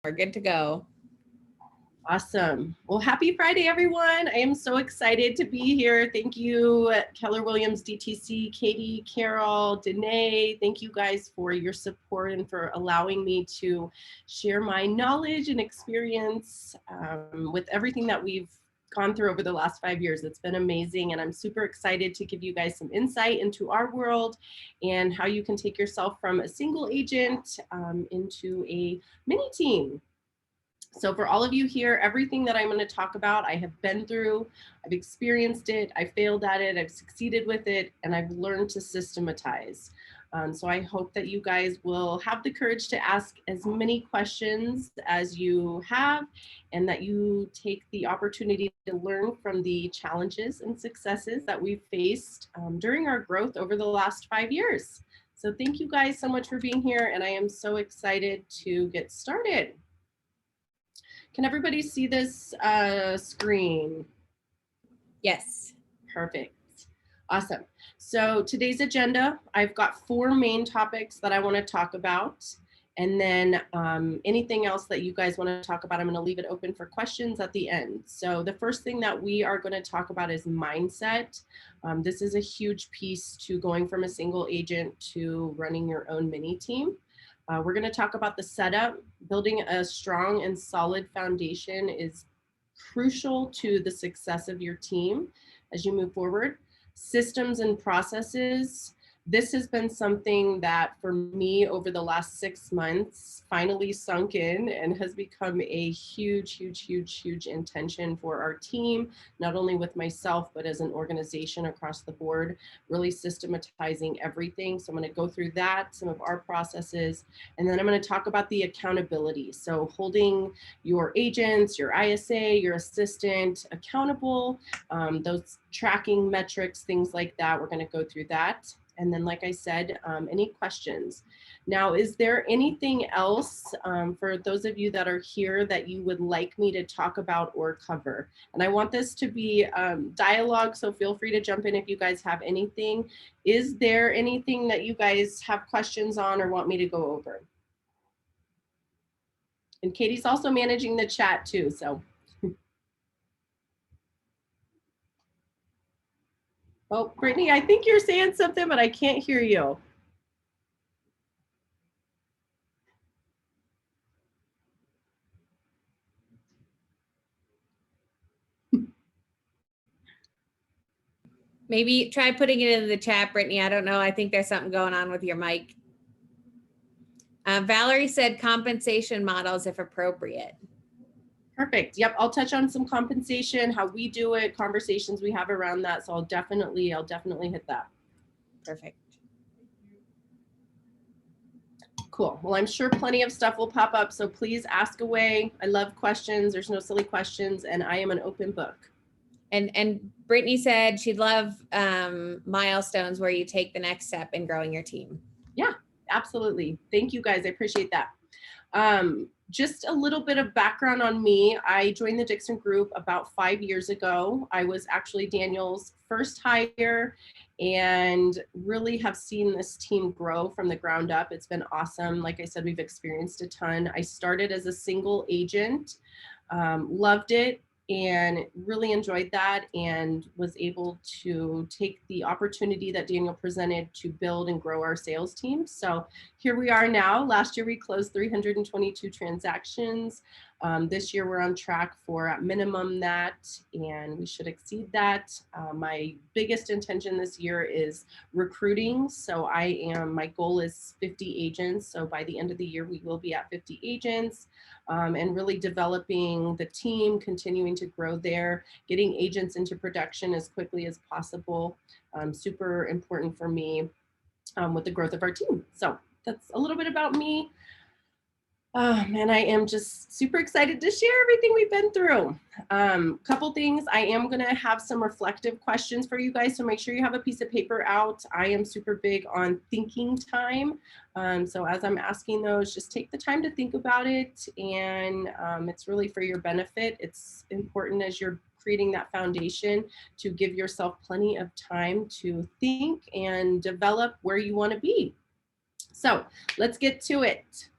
We're good to go. Awesome. Well, happy Friday, everyone. I am so excited to be here. Thank you, Keller Williams, DTC, Katie, Carol, Danae. Thank you guys for your support and for allowing me to share my knowledge and experience with everything that we've gone through over the last 5 years. It's been amazing, and I'm super excited to give you guys some insight into our world and how you can take yourself from a single agent into a mini team. So for all of you here, everything that I'm going to talk about, I have been through, I've experienced it, I failed at it, I've succeeded with it, and I've learned to systematize. So I hope that you guys will have the courage to ask as many questions as you have, and that you take the opportunity to learn from the challenges and successes that we've faced during our growth over the last 5 years. So thank you guys so much for being here, and I am so excited to get started. Can everybody see this screen? Yes. Perfect. Awesome. So today's agenda, I've got 4 main topics that I want to talk about. And then anything else that you guys want to talk about, I'm going to leave it open for questions at the end. So the first thing that we are going to talk about is mindset. This is a huge piece to going from a single agent to running your own mini team. We're going to talk about the setup. Building a strong and solid foundation is crucial to the success of your team as you move forward. Systems and processes. This has been something that for me over the last 6 months finally sunk in and has become a huge intention for our team, not only with myself, but as an organization across the board, really systematizing everything. So I'm going to go through that, some of our processes, and then I'm going to talk about the accountability. So holding your agents, your ISA, your assistant accountable, those tracking metrics, things like that. We're going to go through that. And then, like I said, any questions? Now, is there anything else for those of you that are here that you would like me to talk about or cover? And I want this to be dialogue, so feel free to jump in if you guys have anything. Is there anything that you guys have questions on or want me to go over? And Katie's also managing the chat too, so. Oh, Brittany, I think you're saying something, but I can't hear you. Maybe try putting it in the chat, Brittany. I don't know. I think there's something going on with your mic. Valerie said compensation models if appropriate. Perfect. Yep. I'll touch on some compensation, how we do it, conversations we have around that. So I'll definitely hit that. Perfect. Cool. Well, I'm sure plenty of stuff will pop up. So please ask away. I love questions. There's no silly questions. And I am an open book. And Brittany said she'd love milestones where you take the next step in growing your team. Yeah, absolutely. Thank you guys. I appreciate that. Just a little bit of background on me. I joined the Dixon Group about 5 years ago. I was actually Daniel's first hire and really have seen this team grow from the ground up. It's been awesome. Like I said, we've experienced a ton. I started as a single agent, loved it, and really enjoyed that, and was able to take the opportunity that Daniel presented to build and grow our sales team. So here we are now. Last year we closed 322 transactions. This year we're on track for at minimum that, and we should exceed that. My biggest intention this year is recruiting. So my goal is 50 agents. So by the end of the year, we will be at 50 agents, and really developing the team, continuing to grow there, getting agents into production as quickly as possible. Super important for me with the growth of our team. So that's a little bit about me. And I am just super excited to share everything we've been through. Couple things, I am going to have some reflective questions for you guys, so make sure you have a piece of paper out. I am super big on thinking time. So as I'm asking those, just take the time to think about it, and it's really for your benefit. It's important as you're creating that foundation to give yourself plenty of time to think and develop where you want to be. So let's get to it.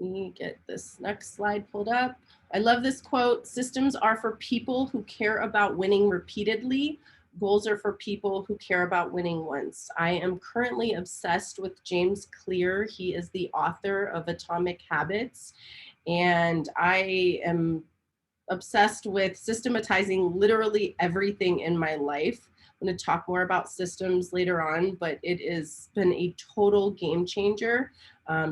Let me get this next slide pulled up. I love this quote. Systems are for people who care about winning repeatedly. Goals are for people who care about winning once. I am currently obsessed with James Clear. He is the author of Atomic Habits. And I am obsessed with systematizing literally everything in my life. I'm going to talk more about systems later on, but it has been a total game changer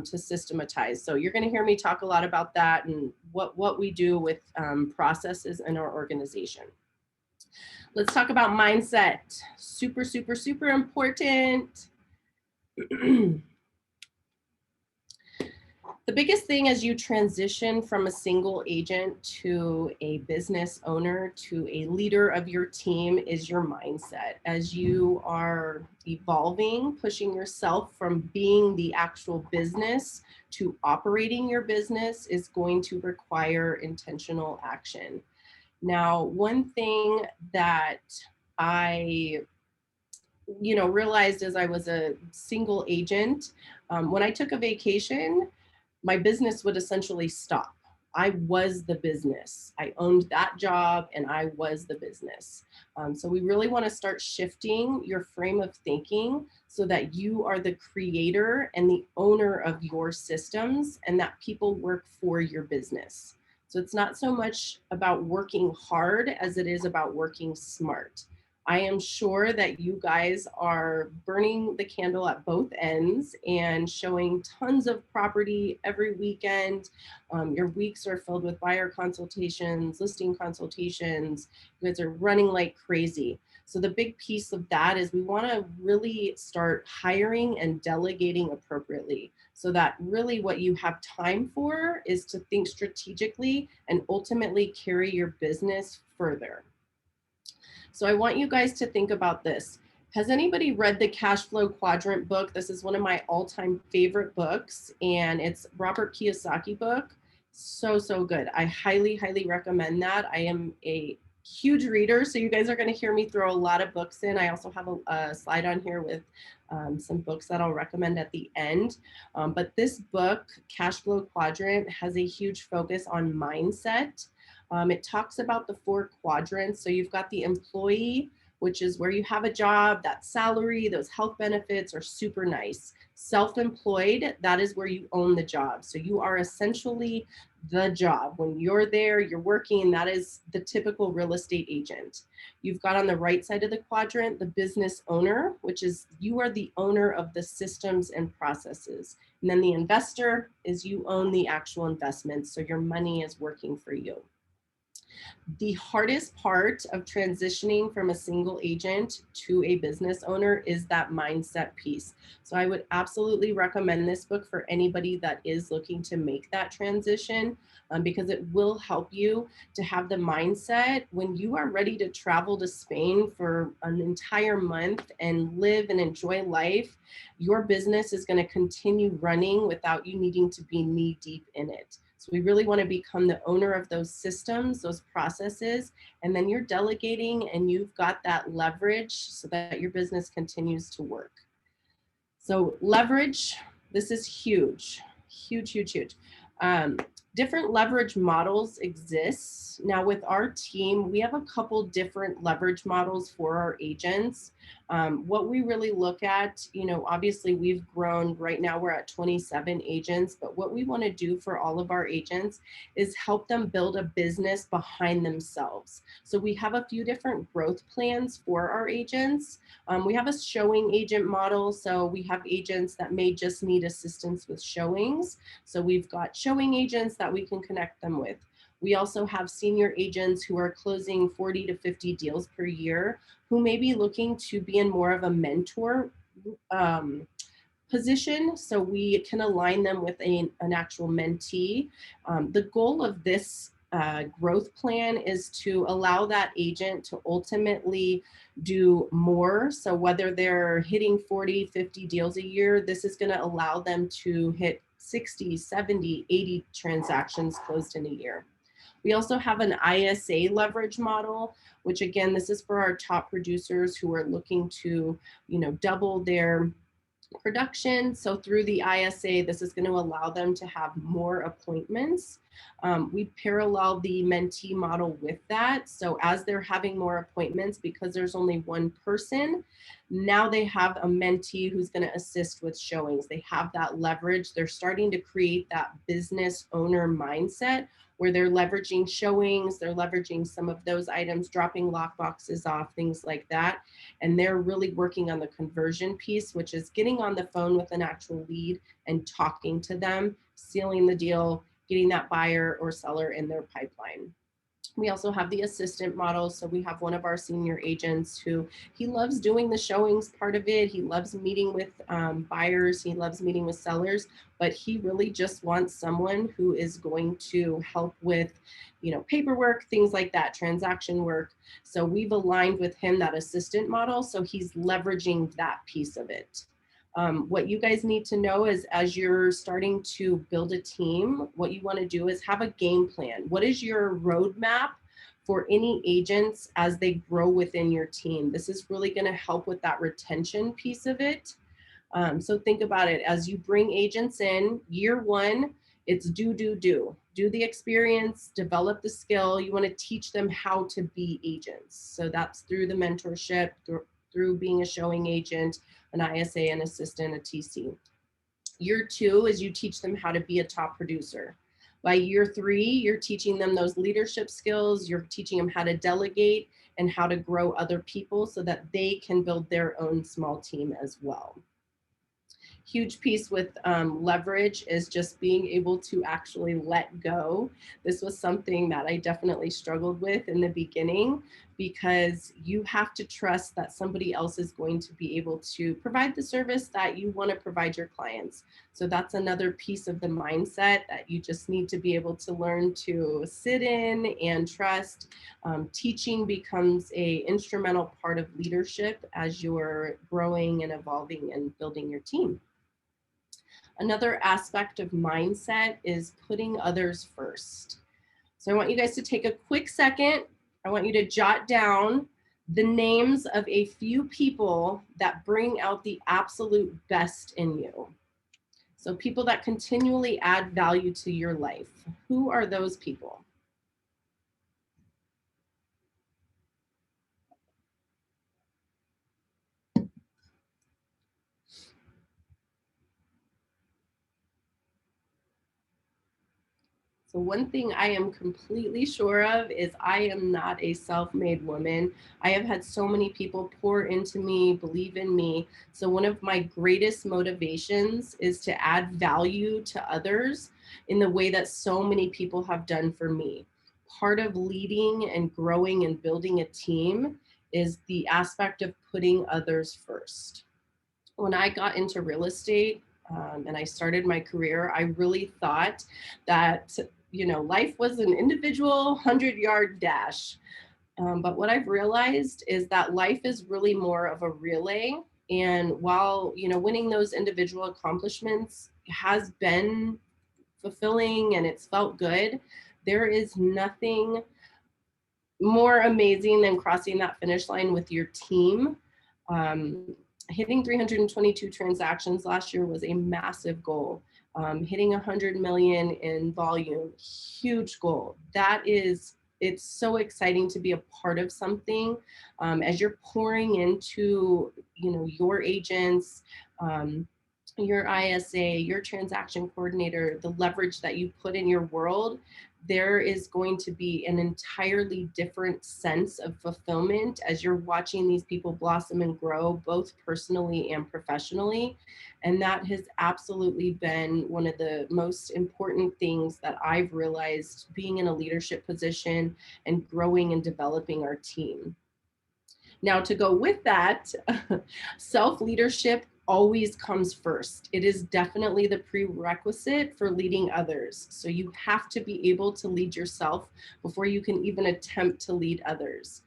to systematize. So you're going to hear me talk a lot about that and what we do with processes in our organization. Let's talk about mindset. Super, super, super important. The biggest thing as you transition from a single agent to a business owner to a leader of your team is your mindset. As you are evolving, pushing yourself from being the actual business to operating your business is going to require intentional action. Now, one thing that I realized as I was a single agent, when I took a vacation, my business would essentially stop. I was the business. I owned that job and I was the business. So we really want to start shifting your frame of thinking so that you are the creator and the owner of your systems and that people work for your business. So it's not so much about working hard as it is about working smart. I am sure that you guys are burning the candle at both ends and showing tons of property every weekend. Your weeks are filled with buyer consultations, listing consultations. You guys are running like crazy. So the big piece of that is we want to really start hiring and delegating appropriately so that really what you have time for is to think strategically and ultimately carry your business further. So I want you guys to think about this. Has anybody read the Cash Flow Quadrant book? This is one of my all-time favorite books, and it's Robert Kiyosaki book. So, so good. I highly, highly recommend that. I am a huge reader, so you guys are going to hear me throw a lot of books in. I also have a slide on here with some books that I'll recommend at the end. But this book, Cash Flow Quadrant, has a huge focus on mindset. It talks about the 4 quadrants. So you've got the employee, which is where you have a job, that salary, those health benefits are super nice. Self-employed, that is where you own the job. So you are essentially the job. When you're there, you're working, that is the typical real estate agent. You've got on the right side of the quadrant, the business owner, which is you are the owner of the systems and processes. And then the investor is you own the actual investments. So your money is working for you. The hardest part of transitioning from a single agent to a business owner is that mindset piece. So I would absolutely recommend this book for anybody that is looking to make that transition because it will help you to have the mindset when you are ready to travel to Spain for an entire month and live and enjoy life. Your business is going to continue running without you needing to be knee deep in it. So we really want to become the owner of those systems, those processes, and then you're delegating and you've got that leverage so that your business continues to work. So leverage, this is huge, huge, huge, huge. Different leverage models exist. Now with our team, we have a couple different leverage models for our agents. What we really look at, obviously we've grown, right now we're at 27 agents, but what we want to do for all of our agents is help them build a business behind themselves. So we have a few different growth plans for our agents. We have a showing agent model. So we have agents that may just need assistance with showings. So we've got showing agents that we can connect them with. We also have senior agents who are closing 40 to 50 deals per year who may be looking to be in more of a mentor position. So we can align them with an actual mentee. The goal of this growth plan is to allow that agent to ultimately do more. So whether they're hitting 40, 50 deals a year, this is going to allow them to hit 60, 70, 80 transactions closed in a year. We also have an ISA leverage model, which again, this is for our top producers who are looking to, double their production. So through the ISA, this is going to allow them to have more appointments. We parallel the mentee model with that. So as they're having more appointments, because there's only one person, now they have a mentee who's going to assist with showings. They have that leverage. They're starting to create that business owner mindset where they're leveraging showings, they're leveraging some of those items, dropping lock boxes off, things like that. And they're really working on the conversion piece, which is getting on the phone with an actual lead and talking to them, sealing the deal, getting that buyer or seller in their pipeline. We also have the assistant model. So we have one of our senior agents who he loves doing the showings part of it. He loves meeting with buyers. He loves meeting with sellers, but he really just wants someone who is going to help with, paperwork, things like that, transaction work. So we've aligned with him that assistant model. So he's leveraging that piece of it. What you guys need to know is as you're starting to build a team, what you want to do is have a game plan. What is your roadmap for any agents as they grow within your team? This is really going to help with that retention piece of it. So think about it as you bring agents in year one, it's do the experience, develop the skill. You want to teach them how to be agents. So that's through the mentorship, through being a showing agent, an ISA, an assistant, a TC. Year two is you teach them how to be a top producer. By year three, you're teaching them those leadership skills. You're teaching them how to delegate and how to grow other people so that they can build their own small team as well. Huge piece with leverage is just being able to actually let go. This was something that I definitely struggled with in the beginning because you have to trust that somebody else is going to be able to provide the service that you want to provide your clients. So that's another piece of the mindset that you just need to be able to learn to sit in and trust. Teaching becomes an instrumental part of leadership as you're growing and evolving and building your team. Another aspect of mindset is putting others first. So I want you guys to take a quick second. I want you to jot down the names of a few people that bring out the absolute best in you. So people that continually add value to your life. Who are those people? So one thing I am completely sure of is I am not a self-made woman. I have had so many people pour into me, believe in me. So one of my greatest motivations is to add value to others in the way that so many people have done for me. Part of leading and growing and building a team is the aspect of putting others first. When I got into real estate, and I started my career, I really thought that life was an individual 100-yard dash. But what I've realized is that life is really more of a relay. And while, winning those individual accomplishments has been fulfilling and it's felt good, there is nothing more amazing than crossing that finish line with your team. Hitting 322 transactions last year was a massive goal. Hitting 100 million in volume, huge goal. It's so exciting to be a part of something as you're pouring into, your agents, your ISA, your transaction coordinator, the leverage that you put in your world. There is going to be an entirely different sense of fulfillment as you're watching these people blossom and grow, both personally and professionally. And that has absolutely been one of the most important things that I've realized being in a leadership position and growing and developing our team. Now, to go with that, self-leadership always comes first. It is definitely the prerequisite for leading others. So you have to be able to lead yourself before you can even attempt to lead others.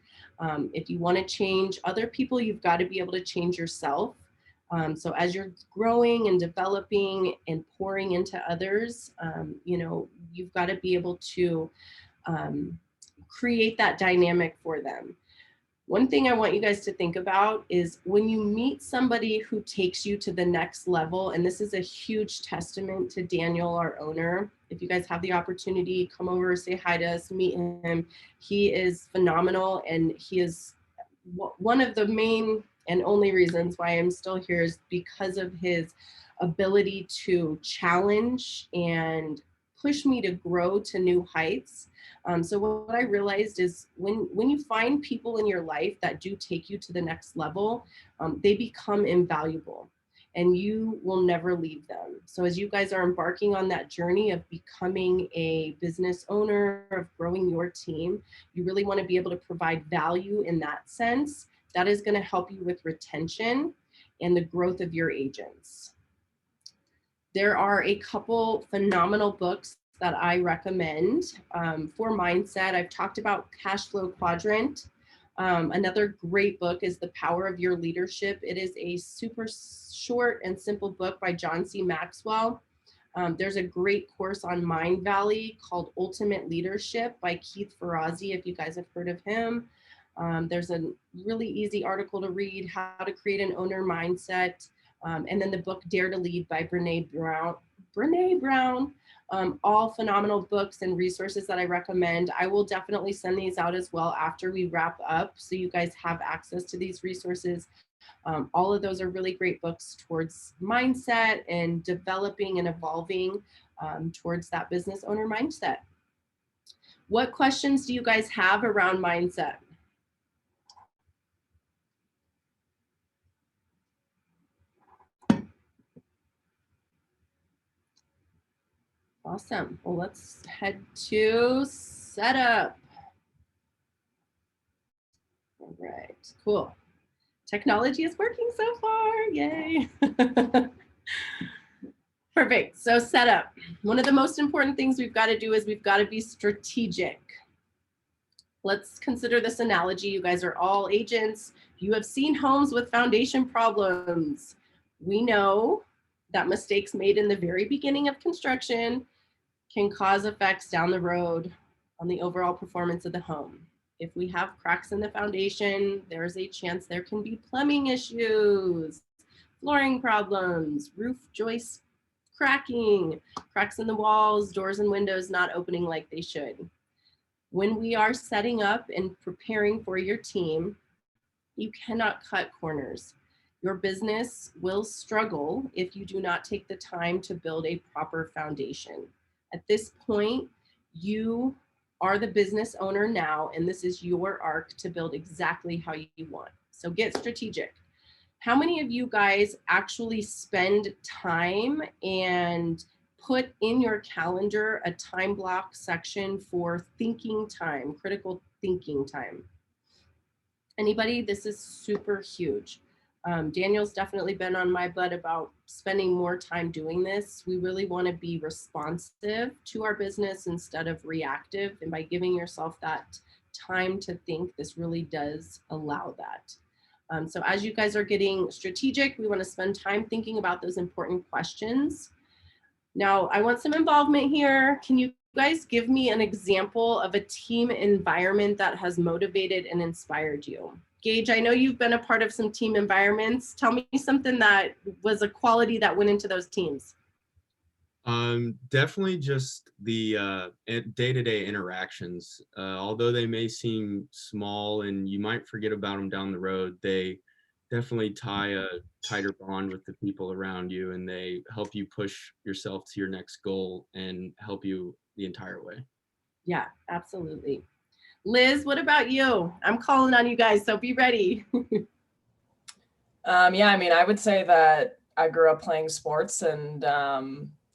If you want to change other people, you've got to be able to change yourself. So as you're growing and developing and pouring into others, you've got to be able to create that dynamic for them. One thing I want you guys to think about is when you meet somebody who takes you to the next level, and this is a huge testament to Daniel, our owner. If you guys have the opportunity, come over, say hi to us, meet him. He is phenomenal, and he is one of the main and only reasons why I'm still here is because of his ability to challenge and push me to grow to new heights. So what I realized is when you find people in your life that do take you to the next level, they become invaluable and you will never leave them. So as you guys are embarking on that journey of becoming a business owner, of growing your team, you really want to be able to provide value in that sense. That is going to help you with retention and the growth of your agents. There are a couple phenomenal books that I recommend for mindset. I've talked about Cash Flow Quadrant. Another great book is The Power of Your Leadership. It is a super short and simple book by John C. Maxwell. There's a great course on Mind Valley called Ultimate Leadership by Keith Ferrazzi, if you guys have heard of him. There's a really easy article to read, How to Create an Owner Mindset. And then the book Dare to Lead by Brene Brown. All phenomenal books and resources that I recommend. I will definitely send these out as well after we wrap up, so you guys have access to these resources. All of those are really great books towards mindset and developing and evolving towards that business owner mindset. What questions do you guys have around mindset? Awesome. Well, let's head to setup. All right, cool. Technology is working so far, yay. Perfect, so setup. One of the most important things we've got to do is we've got to be strategic. Let's consider this analogy. You guys are all agents. You have seen homes with foundation problems. We know that mistakes made in the very beginning of construction can cause effects down the road on the overall performance of the home. If we have cracks in the foundation, there's a chance there can be plumbing issues, flooring problems, roof joists cracking, cracks in the walls, doors and windows not opening like they should. When we are setting up and preparing for your team, you cannot cut corners. Your business will struggle if you do not take the time to build a proper foundation. At this point, you are the business owner now, and this is your arc to build exactly how you want. So get strategic. How many of you guys actually spend time and put in your calendar a time block section for thinking time, critical thinking time? Anybody? This is super huge. Daniel's definitely been on my butt about spending more time doing this. We really want to be responsive to our business instead of reactive. And by giving yourself that time to think, this really does allow that. So as you guys are getting strategic, we want to spend time thinking about those important questions. Now, I want some involvement here. Can you guys give me an example of a team environment that has motivated and inspired you? Gage, I know you've been a part of some team environments. Tell me something that was a quality that went into those teams. Definitely just the day-to-day interactions. Although they may seem small and you might forget about them down the road, they definitely tie a tighter bond with the people around you, and they help you push yourself to your next goal and help you the entire way. Yeah, absolutely. Liz, what about you? I'm calling on you guys, so be ready. Yeah, I mean, I would say that I grew up playing sports, and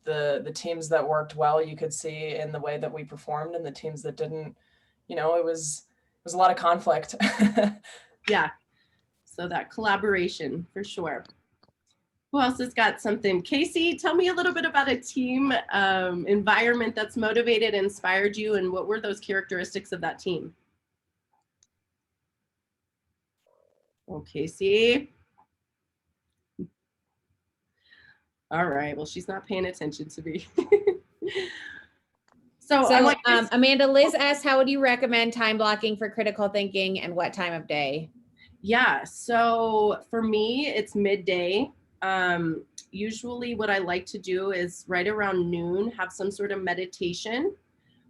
the teams that worked well, you could see in the way that we performed, and the teams that didn't, it was a lot of conflict. Yeah, so that collaboration for sure. Who else has got something? Casey, tell me a little bit about a team environment that's motivated, inspired you, and what were those characteristics of that team? Oh, Casey. All right, well, she's not paying attention to me. So, I So want you to- Amanda, Liz asked, how would you recommend time blocking for critical thinking and what time of day? Yeah, so for me, it's midday. Usually what I like to do is right around noon, have some sort of meditation.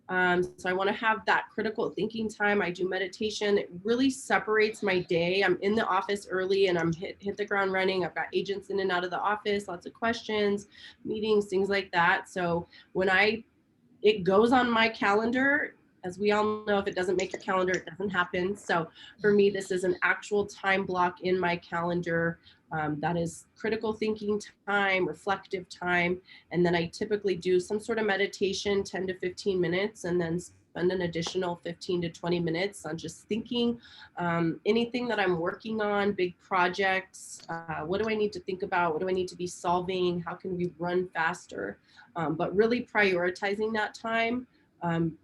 So I want to have that critical thinking time. I do meditation. It really separates my day. I'm in the office early and I'm hit the ground running. I've got agents in and out of the office, lots of questions, meetings, things like that. So when it goes on my calendar, as we all know, if it doesn't make your calendar, it doesn't happen. So for me, this is an actual time block in my calendar. That is critical thinking time, reflective time. And then I typically do some sort of meditation, 10 to 15 minutes, and then spend an additional 15 to 20 minutes on just thinking anything that I'm working on, big projects. What do I need to think about? What do I need to be solving? How can we run faster? But really prioritizing that time.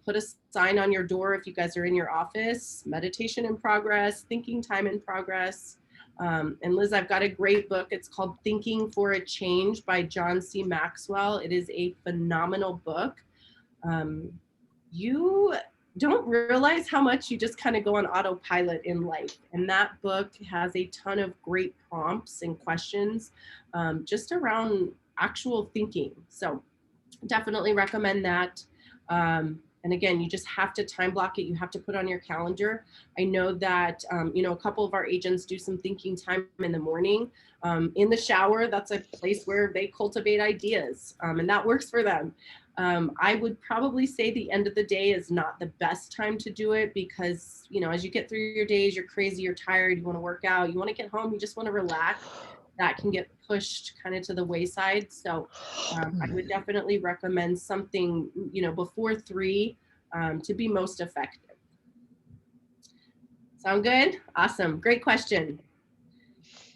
Put a sign on your door if you guys are in your office, meditation in progress, thinking time in progress. And Liz, I've got a great book. It's called Thinking for a Change by John C. Maxwell. It is a phenomenal book. You don't realize how much you just kind of go on autopilot in life. And that book has a ton of great prompts and questions just around actual thinking. So definitely recommend that. And again, you just have to time block it. You have to put on your calendar. I know that, a couple of our agents do some thinking time in the morning. In the shower, that's a place where they cultivate ideas, and that works for them. I would probably say the end of the day is not the best time to do it because, as you get through your days, you're crazy, you're tired, you want to work out, you want to get home, you just want to relax. That can get pushed kind of to the wayside. So I would definitely recommend something, before 3 to be most effective. Sound good? Awesome. Great question.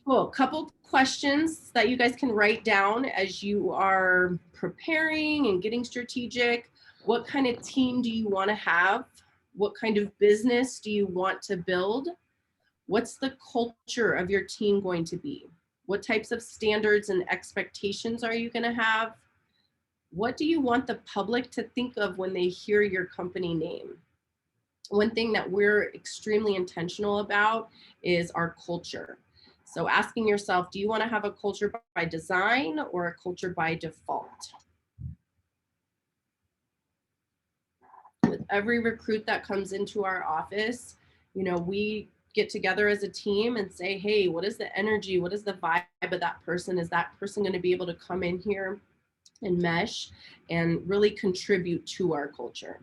Cool. Couple questions that you guys can write down as you are preparing and getting strategic. What kind of team do you want to have? What kind of business do you want to build? What's the culture of your team going to be? What types of standards and expectations are you going to have? What do you want the public to think of when they hear your company name? One thing that we're extremely intentional about is our culture. So asking yourself, do you want to have a culture by design or a culture by default? With every recruit that comes into our office, we get together as a team and say, hey, what is the energy? What is the vibe of that person? Is that person going to be able to come in here and mesh and really contribute to our culture?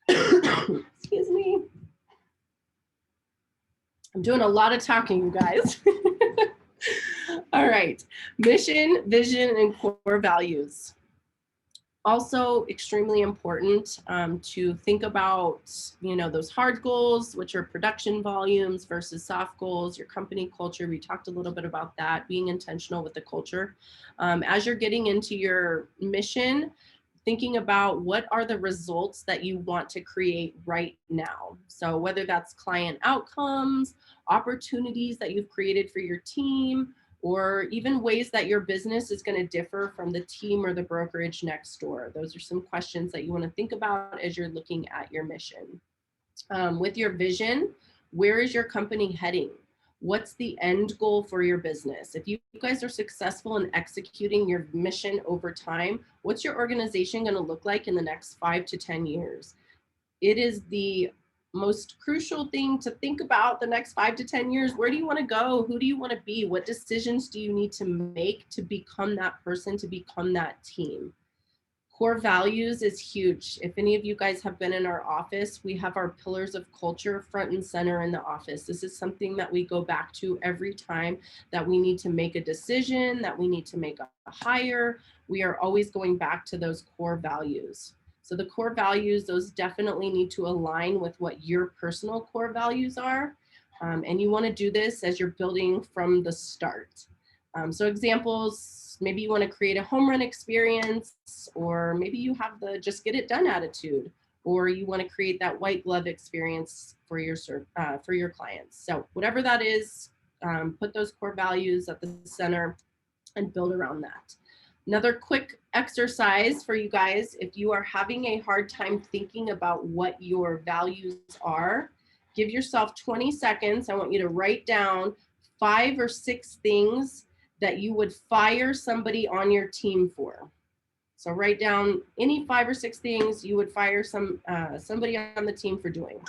Excuse me. I'm doing a lot of talking, you guys. All right. Mission, vision, and core values. Also extremely important to think about, those hard goals, which are production volumes versus soft goals, your company culture. We talked a little bit about that, being intentional with the culture. As you're getting into your mission, thinking about what are the results that you want to create right now. So whether that's client outcomes, opportunities that you've created for your team, or even ways that your business is going to differ from the team or the brokerage next door. Those are some questions that you want to think about as you're looking at your mission. With your vision, where is your company heading? What's the end goal for your business? If you guys are successful in executing your mission over time, what's your organization going to look like in the next 5 to 10 years? It is the most crucial thing to think about the next 5 to 10 years. Where do you want to go? Who do you want to be? What decisions do you need to make to become that person, to become that team? Core values is huge. If any of you guys have been in our office, we have our pillars of culture front and center in the office. This is something that we go back to every time that we need to make a decision, that we need to make a hire. We are always going back to those core values. So the core values, those definitely need to align with what your personal core values are. And you want to do this as you're building from the start. So examples, maybe you want to create a home run experience, or maybe you have the just get it done attitude, or you want to create that white glove experience for your clients. So whatever that is, put those core values at the center and build around that. Another quick exercise for you guys. If you are having a hard time thinking about what your values are, give yourself 20 seconds. I want you to write down 5 or 6 things that you would fire somebody on your team for. So write down any 5 or 6 things you would fire somebody on the team for doing.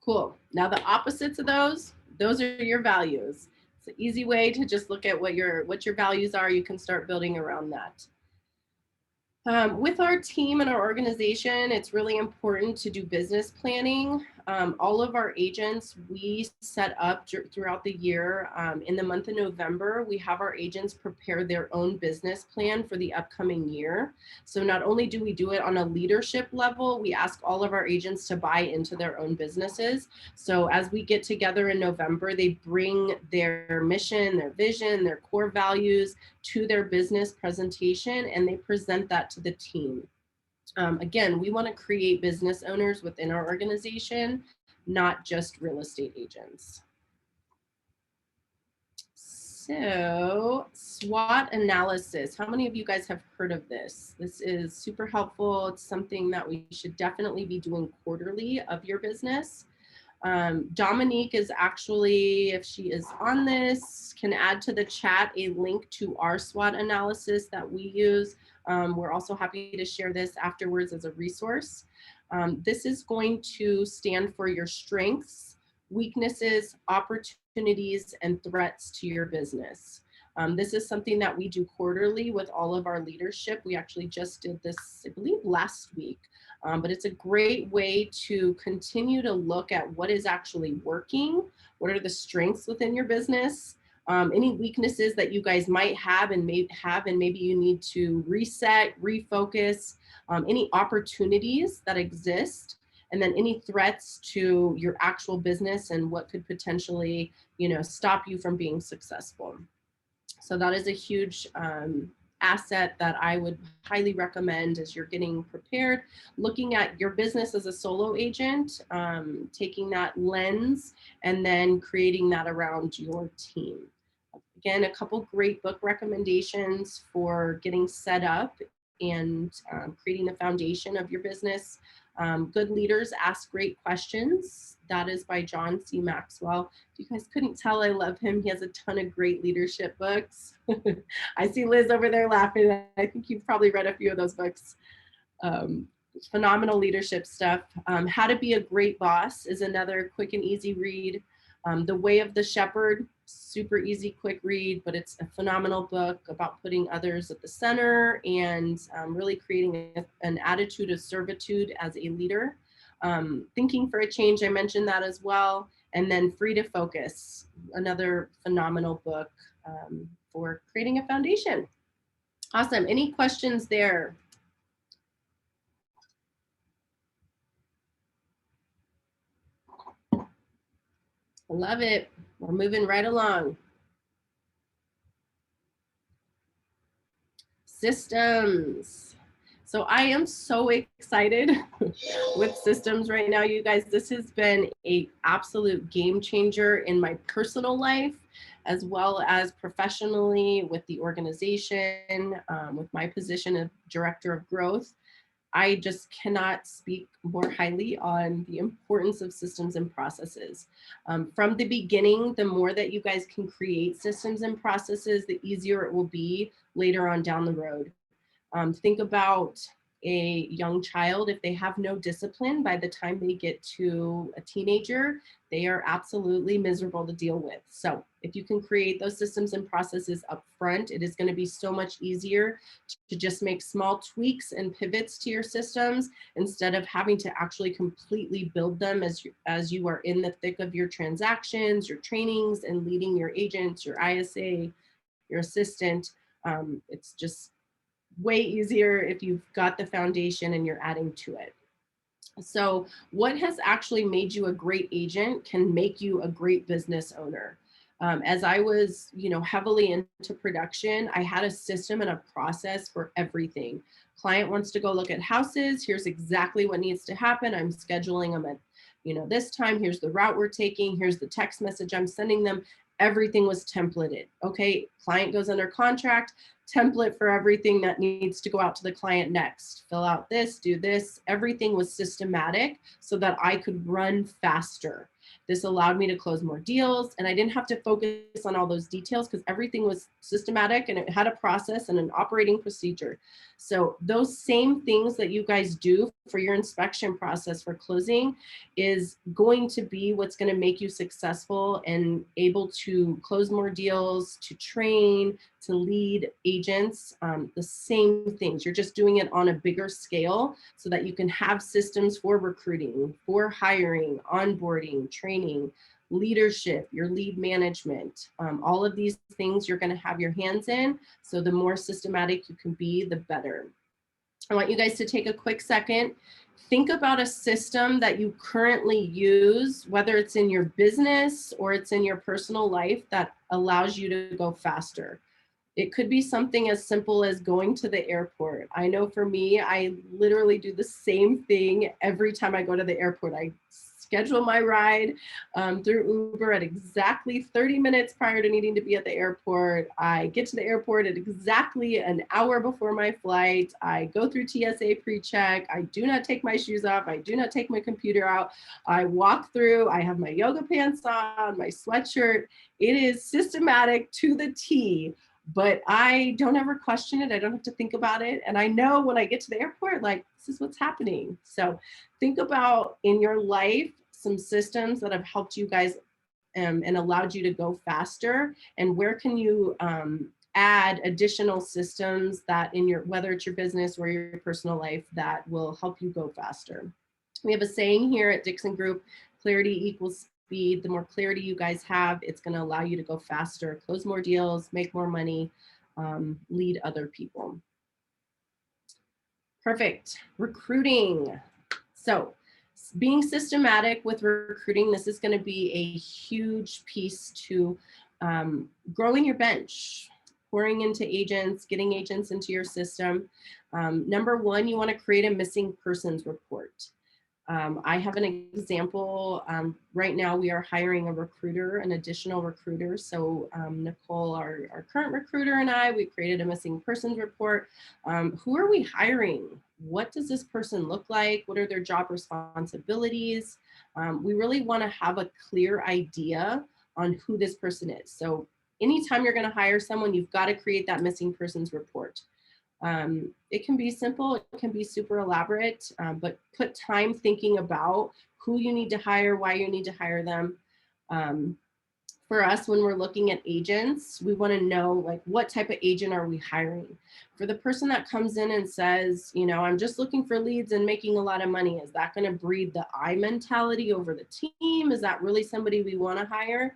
Cool. Now the opposites of those are your values. It's an easy way to just look at what your values are. You can start building around that. With our team and our organization, it's really important to do business planning. All of our agents, we set up throughout the year. In the month of November, we have our agents prepare their own business plan for the upcoming year. So not only do we do it on a leadership level, we ask all of our agents to buy into their own businesses. So as we get together in November, they bring their mission, their vision, their core values to their business presentation, and they present that to the team. Again, we want to create business owners within our organization, not just real estate agents. So SWOT analysis. How many of you guys have heard of this? This is super helpful. It's something that we should definitely be doing quarterly of your business. Dominique is actually, if she is on this, can add to the chat a link to our SWOT analysis that we use. We're also happy to share this afterwards as a resource. This is going to stand for your strengths, weaknesses, opportunities, and threats to your business. This is something that we do quarterly with all of our leadership. We actually just did this, I believe, last week. But it's a great way to continue to look at what is actually working, what are the strengths within your business, any weaknesses that you guys might have and maybe you need to reset, refocus, any opportunities that exist, and then any threats to your actual business and what could potentially, stop you from being successful. So that is a huge asset that I would highly recommend as you're getting prepared, looking at your business as a solo agent, taking that lens and then creating that around your team. Again, a couple great book recommendations for getting set up and creating the foundation of your business. Good Leaders Ask Great Questions. That is by John C. Maxwell. If you guys couldn't tell, I love him. He has a ton of great leadership books. I see Liz over there laughing. I think you've probably read a few of those books. Phenomenal leadership stuff. How to Be a Great Boss is another quick and easy read. The Way of the Shepherd, super easy, quick read, but it's a phenomenal book about putting others at the center and really creating an attitude of servitude as a leader. Thinking for a Change, I mentioned that as well. And then Free to Focus, another phenomenal book for creating a foundation. Awesome. Any questions there? I love it. We're moving right along. Systems. So I am so excited with systems right now, you guys. This has been an absolute game changer in my personal life, as well as professionally with the organization, with my position of Director of Growth. I just cannot speak more highly on the importance of systems and processes. From the beginning, the more that you guys can create systems and processes, the easier it will be later on down the road. Think about a young child. If they have no discipline by the time they get to a teenager, they are absolutely miserable to deal with. So if you can create those systems and processes up front, it is going to be so much easier to just make small tweaks and pivots to your systems instead of having to actually completely build them as you are in the thick of your transactions, your trainings, and leading your agents, your ISA, your assistant. It's just way easier if you've got the foundation and you're adding to it. So what has actually made you a great agent can make you a great business owner. As I was, heavily into production, I had a system and a process for everything. Client wants to go look at houses. Here's exactly what needs to happen. I'm scheduling them at, this time. Here's the route we're taking. Here's the text message I'm sending them. Everything was templated. Okay, client goes under contract, template for everything that needs to go out to the client next. Fill out this, do this. Everything was systematic so that I could run faster. This allowed me to close more deals, and I didn't have to focus on all those details because everything was systematic and it had a process and an operating procedure. So those same things that you guys do for your inspection process for closing is going to be what's going to make you successful and able to close more deals, to train, to lead agents. The same things. You're just doing it on a bigger scale so that you can have systems for recruiting, for hiring, onboarding, training, leadership, your lead management. All of these things you're going to have your hands in. So the more systematic you can be, the better. I want you guys to take a quick second. Think about a system that you currently use, whether it's in your business or it's in your personal life, that allows you to go faster. It could be something as simple as going to the airport. I know for me, I literally do the same thing every time I go to the airport. I schedule my ride through Uber at exactly 30 minutes prior to needing to be at the airport. I get to the airport at exactly an hour before my flight. I go through TSA pre-check. I do not take my shoes off. I do not take my computer out. I walk through. I have my yoga pants on, my sweatshirt. It is systematic to the T. But I don't ever question it. I don't have to think about it. And I know when I get to the airport, like, this is what's happening. So think about in your life, some systems that have helped you guys and allowed you to go faster. And where can you add additional systems that in your, whether it's your business or your personal life, that will help you go faster. We have a saying here at Dixon Group, clarity equals speed. The more clarity you guys have, it's going to allow you to go faster, close more deals, make more money, lead other people. Perfect. Recruiting. So being systematic with recruiting, this is going to be a huge piece to growing your bench, pouring into agents, getting agents into your system. Number one, you want to create a missing persons report. I have an example. Right now we are hiring a recruiter, an additional recruiter. So Nicole, our current recruiter, and I, we created a missing persons report. Who are we hiring? What does this person look like? What are their job responsibilities? We really want to have a clear idea on who this person is. So anytime you're going to hire someone, you've got to create that missing persons report. It can be simple, it can be super elaborate, but put time thinking about who you need to hire, why you need to hire them. For us, when we're looking at agents, we want to know, like, what type of agent are we hiring? For the person that comes in and says, I'm just looking for leads and making a lot of money, is that going to breed the I mentality over the team? Is that really somebody we want to hire?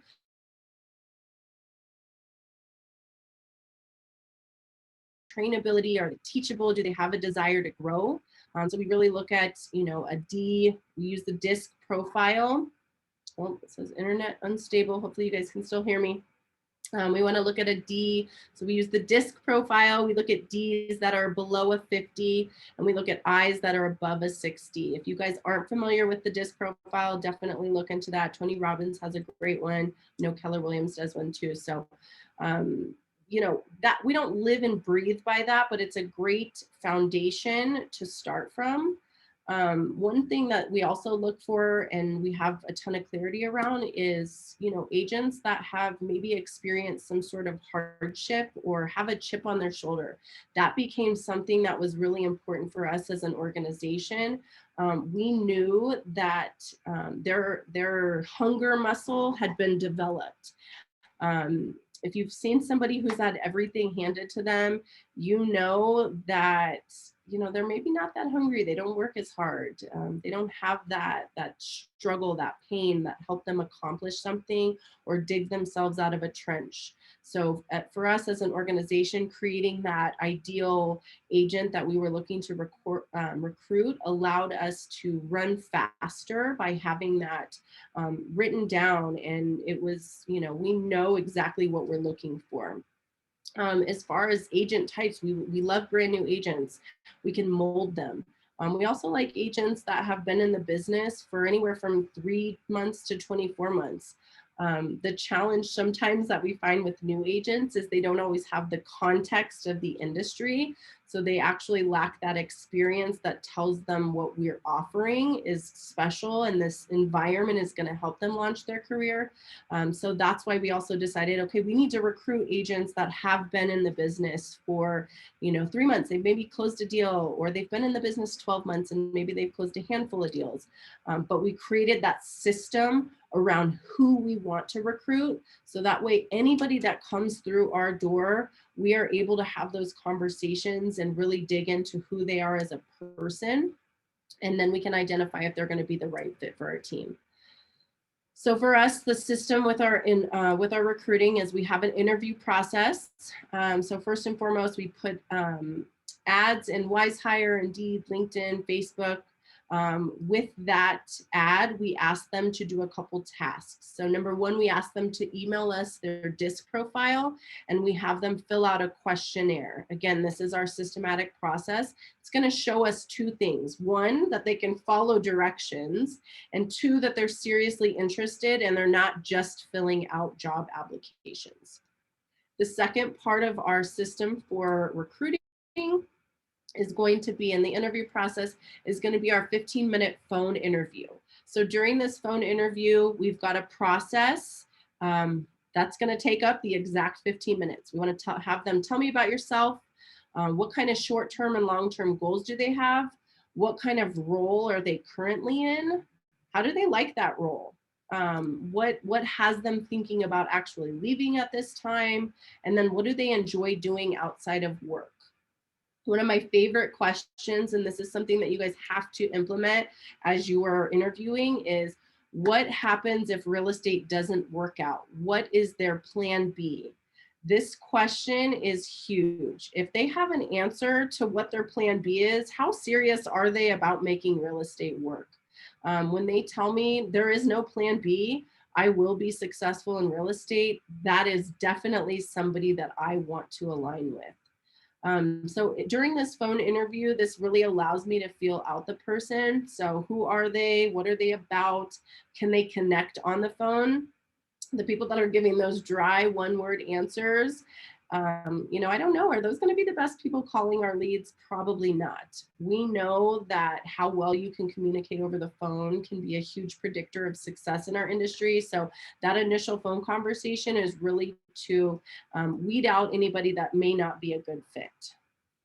Trainability, are they teachable? Do they have a desire to grow? So we really look at, a D. We use the DISC profile. Well, it says internet unstable. Hopefully you guys can still hear me. We want to look at a D. So we use the DISC profile. We look at Ds that are below a 50, and we look at Is that are above a 60. If you guys aren't familiar with the DISC profile, definitely look into that. Tony Robbins has a great one. Keller Williams does one too. So, that we don't live and breathe by that, but it's a great foundation to start from. One thing that we also look for, and we have a ton of clarity around, is, agents that have maybe experienced some sort of hardship or have a chip on their shoulder. That became something that was really important for us as an organization. We knew that their hunger muscle had been developed. If you've seen somebody who's had everything handed to them, you know that they're maybe not that hungry. They don't work as hard. They don't have that struggle, that pain that helped them accomplish something or dig themselves out of a trench. So for us as an organization, creating that ideal agent that we were looking to recruit allowed us to run faster by having that written down. And it was, we know exactly what we're looking for. As far as agent types, we love brand new agents. We can mold them. We also like agents that have been in the business for anywhere from 3 months to 24 months. The challenge sometimes that we find with new agents is they don't always have the context of the industry. So they actually lack that experience that tells them what we're offering is special and this environment is going to help them launch their career. So that's why we also decided, okay, we need to recruit agents that have been in the business for, 3 months. They've maybe closed a deal, or they've been in the business 12 months and maybe they've closed a handful of deals. But we created that system around who we want to recruit. So that way, anybody that comes through our door, we are able to have those conversations and really dig into who they are as a person. And then we can identify if they're going to be the right fit for our team. So for us, the system with our recruiting is we have an interview process. So first and foremost, we put ads in WiseHire, Indeed, LinkedIn, Facebook. With that ad, we ask them to do a couple tasks. So number one, we ask them to email us their DISC profile, and we have them fill out a questionnaire. Again, this is our systematic process. It's going to show us 2 things. 1, that they can follow directions, and 2, that they're seriously interested and they're not just filling out job applications. The second part of our system for recruiting is going to be in the interview process is going to be our 15-minute phone interview. So during this phone interview, we've got a process that's going to take up the exact 15 minutes. We want to have them tell me about yourself. What kind of short-term and long-term goals do they have? What kind of role are they currently in? How do they like that role? What has them thinking about actually leaving at this time? And then what do they enjoy doing outside of work? One of my favorite questions, and this is something that you guys have to implement as you are interviewing, is what happens if real estate doesn't work out? What is their plan B? This question is huge. If they have an answer to what their plan B is, how serious are they about making real estate work? When they tell me there is no plan B, I will be successful in real estate, that is definitely somebody that I want to align with. So during this phone interview, this really allows me to feel out the person. So who are they? What are they about? Can they connect on the phone? The people that are giving those dry 1-word answers, I don't know, are those going to be the best people calling our leads? Probably not. We know that how well you can communicate over the phone can be a huge predictor of success in our industry. So that initial phone conversation is really to weed out anybody that may not be a good fit.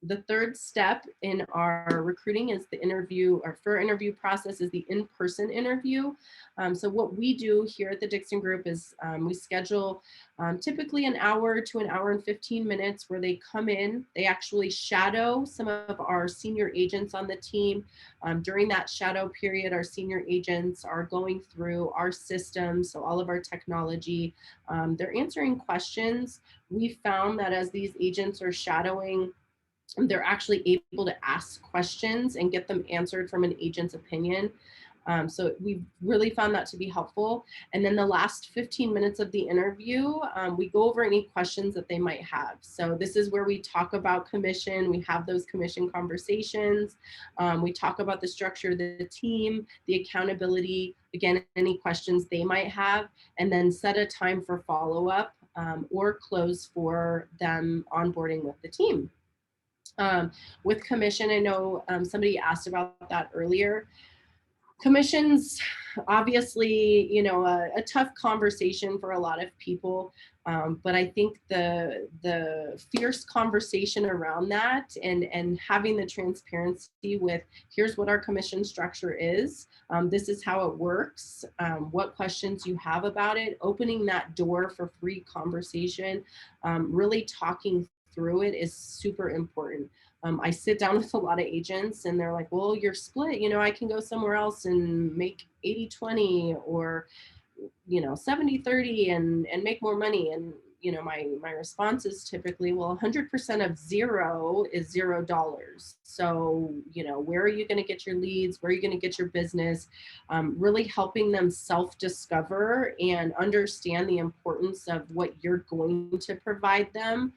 The third step in our recruiting is the interview, or for interview process is the in-person interview. So what we do here at the Dixon Group is we schedule typically an hour to an hour and 15 minutes where they come in, they actually shadow some of our senior agents on the team. During that shadow period, our senior agents are going through our systems, so all of our technology. They're answering questions. We found that as these agents are shadowing, they're actually able to ask questions and get them answered from an agent's opinion. So we've really found that to be helpful. And then the last 15 minutes of the interview, we go over any questions that they might have. So this is where we talk about commission. We have those commission conversations. We talk about the structure of the team, the accountability, again, any questions they might have, and then set a time for follow-up or close for them onboarding with the team. With commission, I know somebody asked about that earlier. Commissions, obviously, a tough conversation for a lot of people, but I think the fierce conversation around that and having the transparency with here's what our commission structure is, this is how it works, what questions you have about it, opening that door for free conversation, really talking through it is super important. I sit down with a lot of agents and they're like, well, you're split, you know, I can go somewhere else and make 80-20 or, you know, 70-30 and make more money. And, you know, my response is typically, well, 100% of zero is $0. So, you know, where are you going to get your leads? Where are you going to get your business? Really helping them self-discover and understand the importance of what you're going to provide them.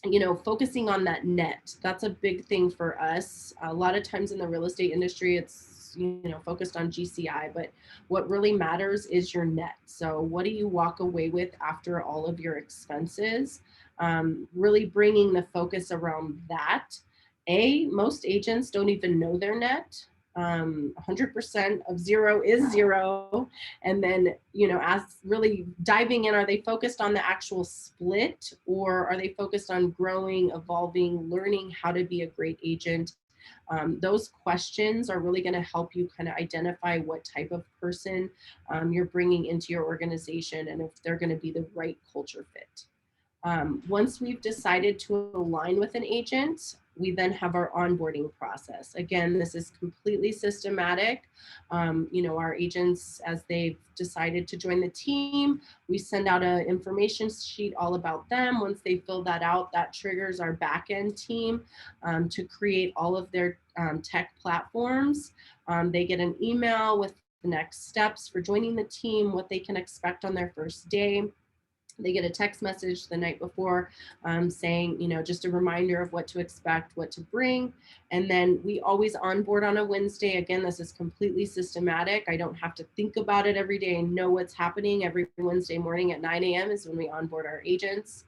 You know, focusing on that net, that's a big thing for us. A lot of times in the real estate industry, it's, you know, focused on GCI, but what really matters is your net. So what do you walk away with after all of your expenses? Really bringing the focus around that. Most agents don't even know their net. 100% of zero is zero. And then, you know, as really diving in, are they focused on the actual split, or are they focused on growing, evolving, learning how to be a great agent? Those questions are really going to help you kind of identify what type of person you're bringing into your organization and if they're going to be the right culture fit. Once we've decided to align with an agent, we then have our onboarding process. Again, this is completely systematic. You know, our agents, as they've decided to join the team, we send out an information sheet all about them. Once they fill that out, that triggers our back-end team to create all of their tech platforms. They get an email with the next steps for joining the team, what they can expect on their first day. They get a text message the night before saying, you know, just a reminder of what to expect, what to bring. And then we always onboard on a Wednesday. Again, this is completely systematic. I don't have to think about it every day and know what's happening. Every Wednesday morning at 9 a.m. is when we onboard our agents.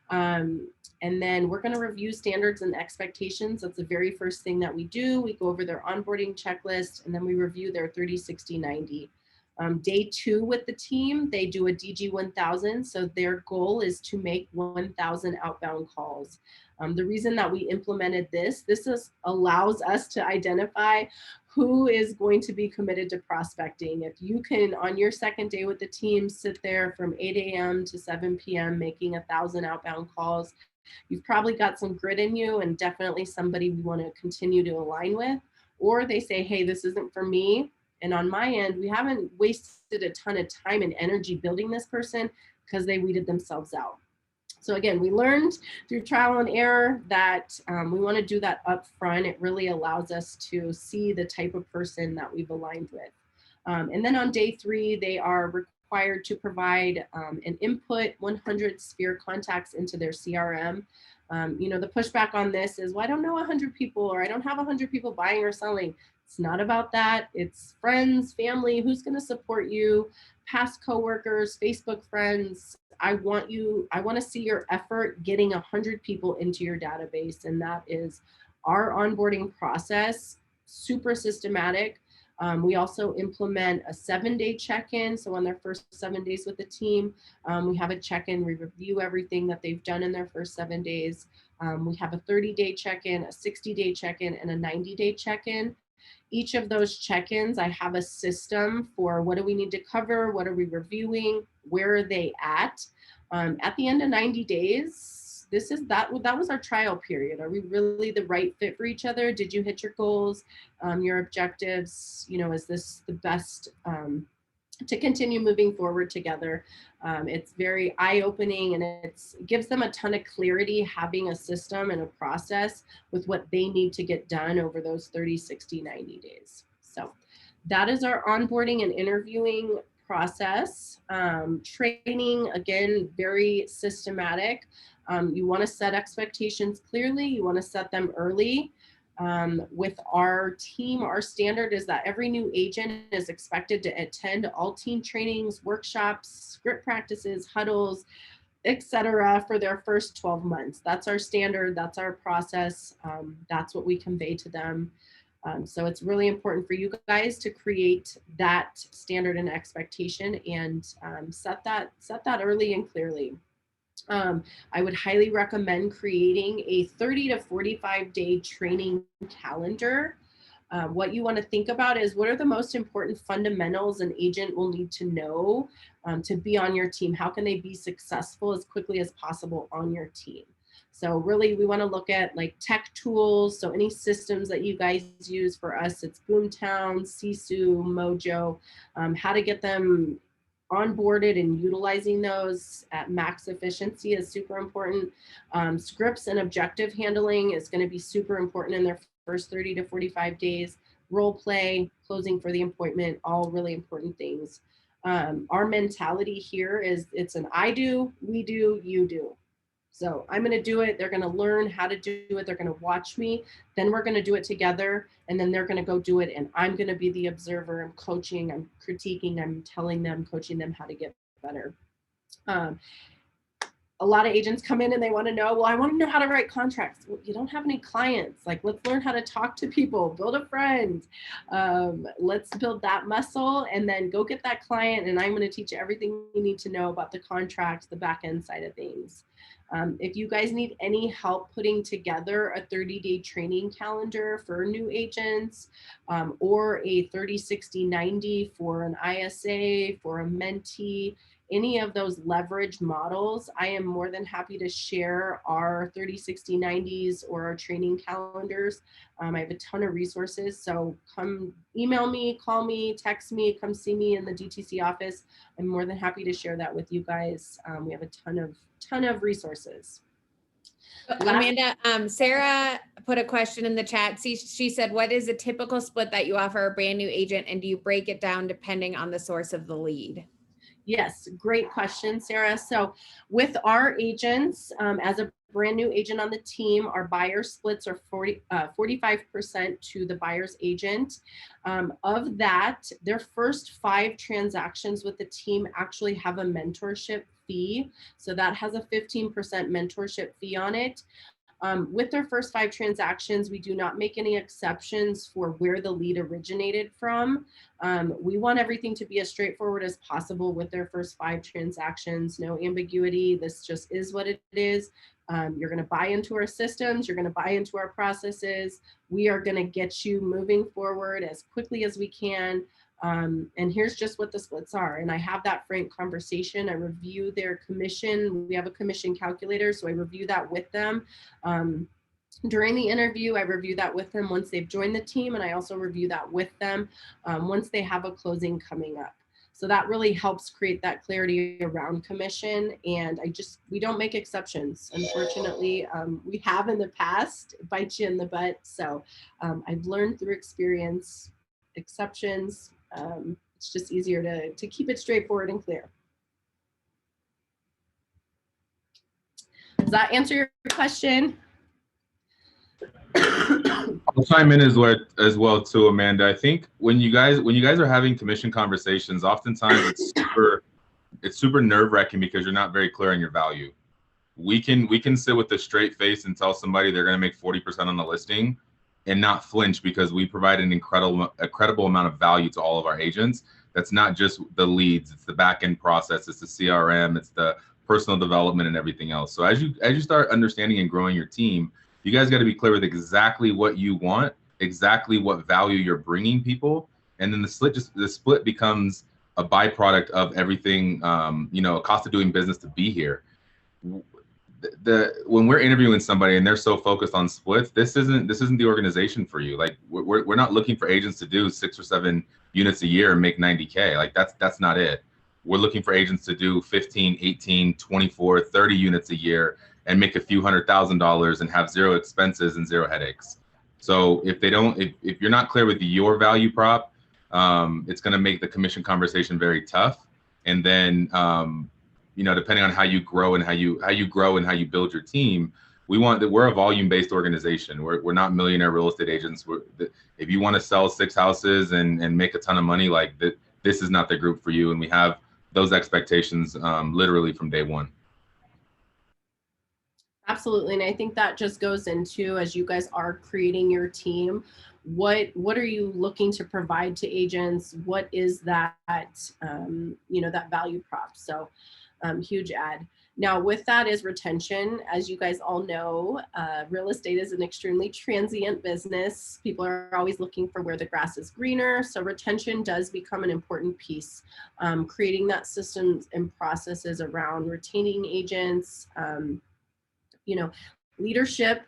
And then we're going to review standards and expectations. That's the very first thing that we do. We go over their onboarding checklist, and then we review their 30, 60, 90. Day 2 with the team, they do a DG 1000. So their goal is to make 1,000 outbound calls. The reason that we implemented this allows us to identify who is going to be committed to prospecting. If you can, on your second day with the team, sit there from 8 a.m. to 7 p.m. making 1,000 outbound calls, you've probably got some grit in you and definitely somebody we want to continue to align with. Or they say, hey, this isn't for me. And on my end, we haven't wasted a ton of time and energy building this person because they weeded themselves out. So again, we learned through trial and error that we want to do that up front. It really allows us to see the type of person that we've aligned with. And then on day 3, they are required to provide an input 100 sphere contacts into their CRM. You know, the pushback on this is, well, I don't know 100 people, or I don't have 100 people buying or selling. It's not about that. It's friends, family, who's going to support you, past coworkers, Facebook friends. I want to see your effort getting 100 people into your database. And that is our onboarding process, super systematic. We also implement a 7-day check-in. So on their first 7 days with the team, we have a check-in. We review everything that they've done in their first 7 days. We have a 30-day check-in, a 60-day check-in, and a 90-day check-in. Each of those check-ins, I have a system for what do we need to cover, what are we reviewing, where are they at. At the end of 90 days, that was our trial period. Are we really the right fit for each other? Did you hit your goals, your objectives? You know, is this the best to continue moving forward together? It's very eye-opening, and it gives them a ton of clarity having a system and a process with what they need to get done over those 30, 60, 90 days. So that is our onboarding and interviewing process. Training, again, very systematic. You want to set expectations clearly. You want to set them early. With our team, our standard is that every new agent is expected to attend all team trainings, workshops, script practices, huddles, etc. for their first 12 months. That's our standard. That's our process. That's what we convey to them. So it's really important for you guys to create that standard and expectation and set that early and clearly. I would highly recommend creating a 30 to 45 day training calendar. What you want to think about is what are the most important fundamentals an agent will need to know to be on your team? How can they be successful as quickly as possible on your team? So really, we want to look at like tech tools. So any systems that you guys use. For us, it's Boomtown, Sisu, Mojo, how to get them onboarded and utilizing those at max efficiency is super important. Scripts and objective handling is going to be super important in their first 30 to 45 days. Role play, closing for the appointment, all really important things. Our mentality here is it's an I do, we do, you do. So I'm going to do it. They're going to learn how to do it. They're going to watch me. Then we're going to do it together. And then they're going to go do it. And I'm going to be the observer. I'm coaching. I'm critiquing. I'm telling them, coaching them how to get better. A lot of agents come in and they want to know, well, I want to know how to write contracts. Well, you don't have any clients. Like, let's learn how to talk to people, build a friend. Let's build that muscle and then go get that client. And I'm going to teach you everything you need to know about the contract, the back end side of things. If you guys need any help putting together a 30-day training calendar for new agents or a 30, 60, 90 for an ISA, for a mentee, any of those leverage models, I am more than happy to share our 30, 60, 90s or our training calendars. I have a ton of resources. So come email me, call me, text me, come see me in the DTC office. I'm more than happy to share that with you guys. We have a ton of resources. Amanda, Sarah put a question in the chat. She said, what is a typical split that you offer a brand new agent, and do you break it down depending on the source of the lead? Yes, great question, Sarah. So with our agents, as a brand new agent on the team, our buyer splits are 45% to the buyer's agent. Of that, their first 5 transactions with the team actually have a mentorship fee. So that has a 15% mentorship fee on it. With their first 5 transactions, we do not make any exceptions for where the lead originated from. We want everything to be as straightforward as possible with their first 5 transactions, no ambiguity. This just is what it is. You're going to buy into our systems. You're going to buy into our processes. We are going to get you moving forward as quickly as we can. And here's just what the splits are. And I have that frank conversation. I review their commission. We have a commission calculator, so I review that with them. During the interview, I review that with them once they've joined the team, and I also review that with them once they have a closing coming up. So that really helps create that clarity around commission. And we don't make exceptions. Unfortunately, we have in the past, bite you in the butt. So I've learned through experience, exceptions. It's just easier to keep it straightforward and clear. Does that answer your question? I'll chime in as well too, Amanda. I think when you guys are having commission conversations, oftentimes it's super nerve-wracking because you're not very clear on your value. We can sit with a straight face and tell somebody they're going to make 40% on the listing and not flinch because we provide an incredible amount of value to all of our agents. That's not just the leads, it's the back-end process, it's the CRM, it's the personal development and everything else. So as you start understanding and growing your team, you guys got to be clear with exactly what you want, exactly what value you're bringing people, and then the split becomes a byproduct of everything. A cost of doing business to be here. When we're interviewing somebody and they're so focused on splits, this isn't the organization for you. Like we're not looking for agents to do 6 or 7 units a year and make 90K. Like that's not it. We're looking for agents to do 15, 18, 24, 30 units a year and make a few $100,000 and have 0 expenses and 0 headaches. So if you're not clear with your value prop, it's going to make the commission conversation very tough. And then, depending on how you grow and how you build your team, we're a volume-based organization. We're not millionaire real estate agents. If you want to sell 6 houses and make a ton of money, like this is not the group for you. And we have those expectations literally from day one. Absolutely. And I think that just goes into, as you guys are creating your team, what are you looking to provide to agents? What is that, that value prop? So huge add. Now with that is retention. As you guys all know, real estate is an extremely transient business. People are always looking for where the grass is greener. So retention does become an important piece. Creating that systems and processes around retaining agents. You know, leadership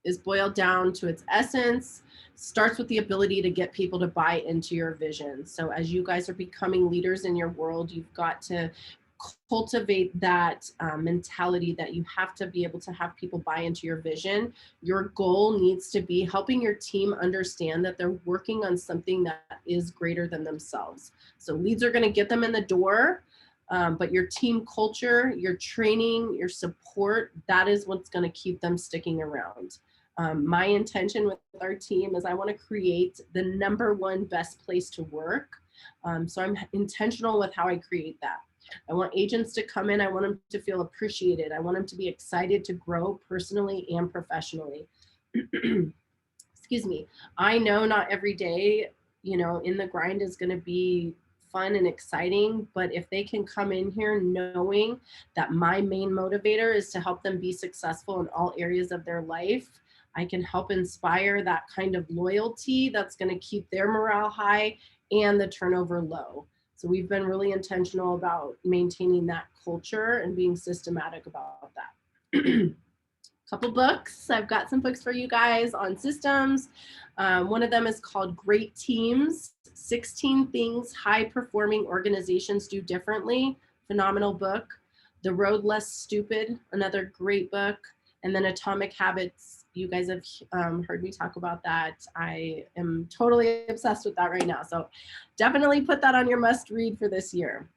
is boiled down to its essence, starts with the ability to get people to buy into your vision. So as you guys are becoming leaders in your world, you've got to cultivate that mentality that you have to be able to have people buy into your vision. Your goal needs to be helping your team understand that they're working on something that is greater than themselves. So leads are going to get them in the door, but your team culture, your training, your support, that is what's going to keep them sticking around. My intention with our team is I want to create the #1 best place to work. So I'm intentional with how I create that. I want agents to come in. I want them to feel appreciated. I want them to be excited to grow personally and professionally. Excuse me. I know not every day, you know, in the grind is going to be fun and exciting, but if they can come in here knowing that my main motivator is to help them be successful in all areas of their life, I can help inspire that kind of loyalty that's going to keep their morale high and the turnover low. So we've been really intentional about maintaining that culture and being systematic about that. Couple books. I've got some books for you guys on systems. One of them is called Great Teams, 16 Things High Performing Organizations Do Differently. Phenomenal book. The Road Less Stupid, another great book. And then Atomic Habits. You guys have heard me talk about that. I am totally obsessed with that right now. So definitely put that on your must read for this year.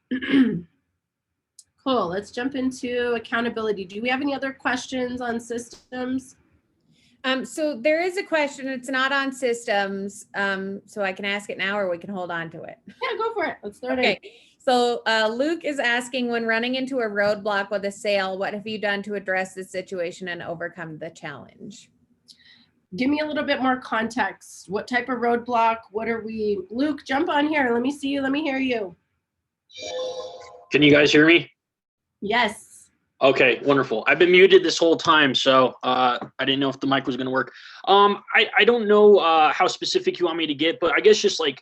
Cool, let's jump into accountability. Do we have any other questions on systems? So there is a question, it's not on systems. So I can ask it now or we can hold on to it. Yeah, go for it. Let's start it. So Luke is asking, when running into a roadblock with a sale, what have you done to address the situation and overcome the challenge? Give me a little bit more context. What type of roadblock? What are we? Luke, jump on here. Let me see you. Let me hear you. Can you guys hear me? Yes. Okay, wonderful. I've been muted this whole time, so I didn't know if the mic was going to work. I don't know how specific you want me to get, but I guess just like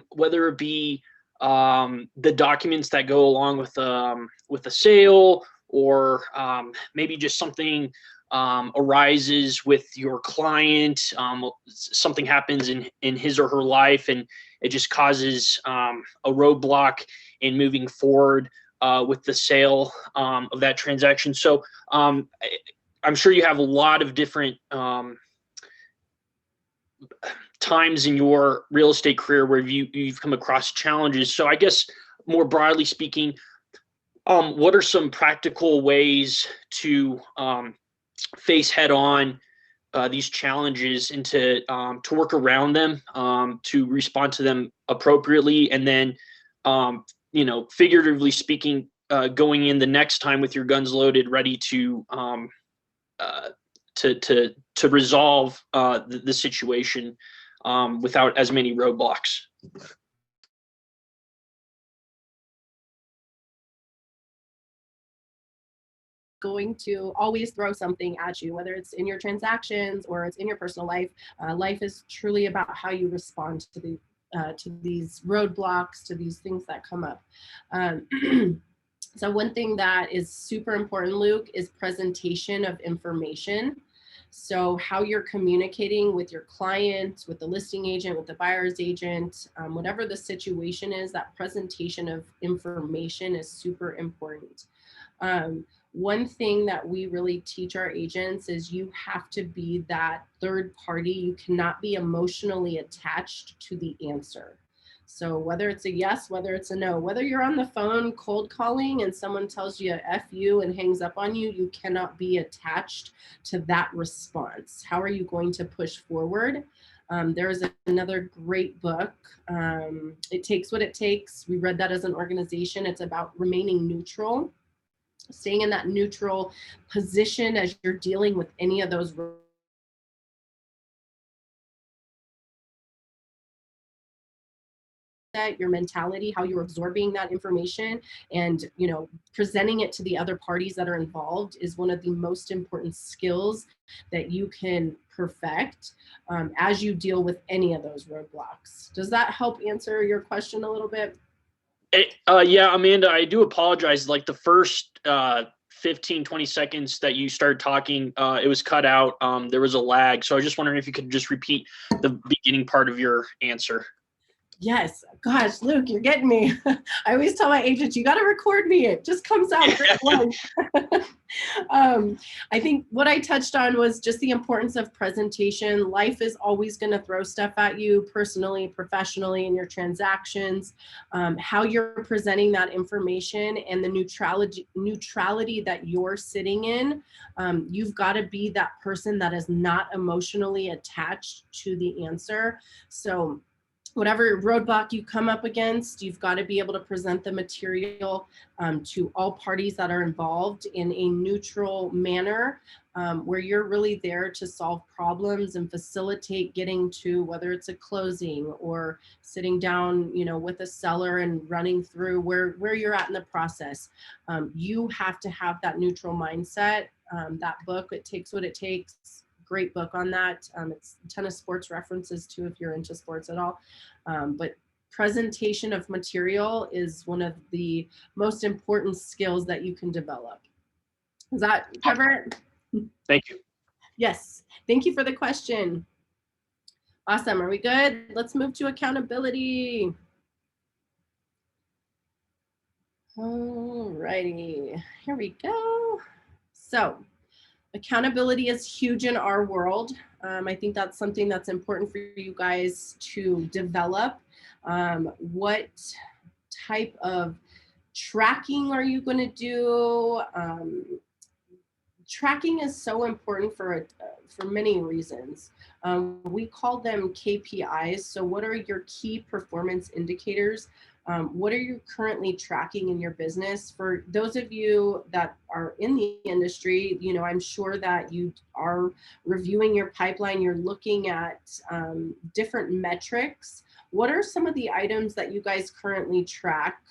whether it be the documents that go along with the sale, or maybe just something arises with your client, something happens in his or her life, and it just causes a roadblock in moving forward with the sale of that transaction. So I'm sure you have a lot of different times in your real estate career where you've come across challenges. So I guess more broadly speaking, what are some practical ways to face head on these challenges and to work around them, to respond to them appropriately, and then you know, figuratively speaking, going in the next time with your guns loaded, ready to resolve the situation without as many roadblocks. Going to always throw something at you, whether it's in your transactions or it's in your personal life. Life is truly about how you respond to these roadblocks, to these things that come up. So one thing that is super important, Luke, is presentation of information. So how you're communicating with your client, with the listing agent, with the buyer's agent, whatever the situation is, that presentation of information is super important. One thing that we really teach our agents is you have to be that third party. You cannot be emotionally attached to the answer. So whether it's a yes, whether it's a no, whether you're on the phone cold calling and someone tells you F you and hangs up on you, you cannot be attached to that response. How are you going to push forward? There's another great book. It Takes What It Takes. We read that as an organization. It's about remaining neutral, staying in that neutral position as you're dealing with any of those mindset, your mentality, how you're absorbing that information, and, you know, presenting it to the other parties that are involved is one of the most important skills that you can perfect as you deal with any of those roadblocks. Does that help answer your question a little bit? Yeah, Amanda, I do apologize. Like the first 15, 20 seconds that you started talking, it was cut out. There was a lag. So I was just wondering if you could just repeat the beginning part of your answer. Yes. Gosh, Luke, you're getting me. I always tell my agents, you got to record me. It just comes out great once. I think what I touched on was just the importance of presentation. Life is always going to throw stuff at you personally, professionally, in your transactions. How you're presenting that information and the neutrality that you're sitting in. You've got to be that person that is not emotionally attached to the answer. So whatever roadblock you come up against, you've got to be able to present the material to all parties that are involved in a neutral manner, where you're really there to solve problems and facilitate getting to, whether it's a closing or sitting down, you know, with a seller and running through where you're at in the process. You have to have that neutral mindset. That book, It Takes What It Takes, great book on that. It's a ton of sports references too, if you're into sports at all. But presentation of material is one of the most important skills that you can develop. Does that cover it? Thank you. Yes. Thank you for the question. Awesome. Are we good? Let's move to accountability. All righty. Here we go. So, accountability is huge in our world. I think that's something that's important for you guys to develop. What type of tracking are you going to do? Tracking is so important for many reasons. We call them KPIs. So what are your key performance indicators? What are you currently tracking in your business? For those of you that are in the industry, you know, I'm sure that you are reviewing your pipeline, you're looking at different metrics. What are some of the items that you guys currently track?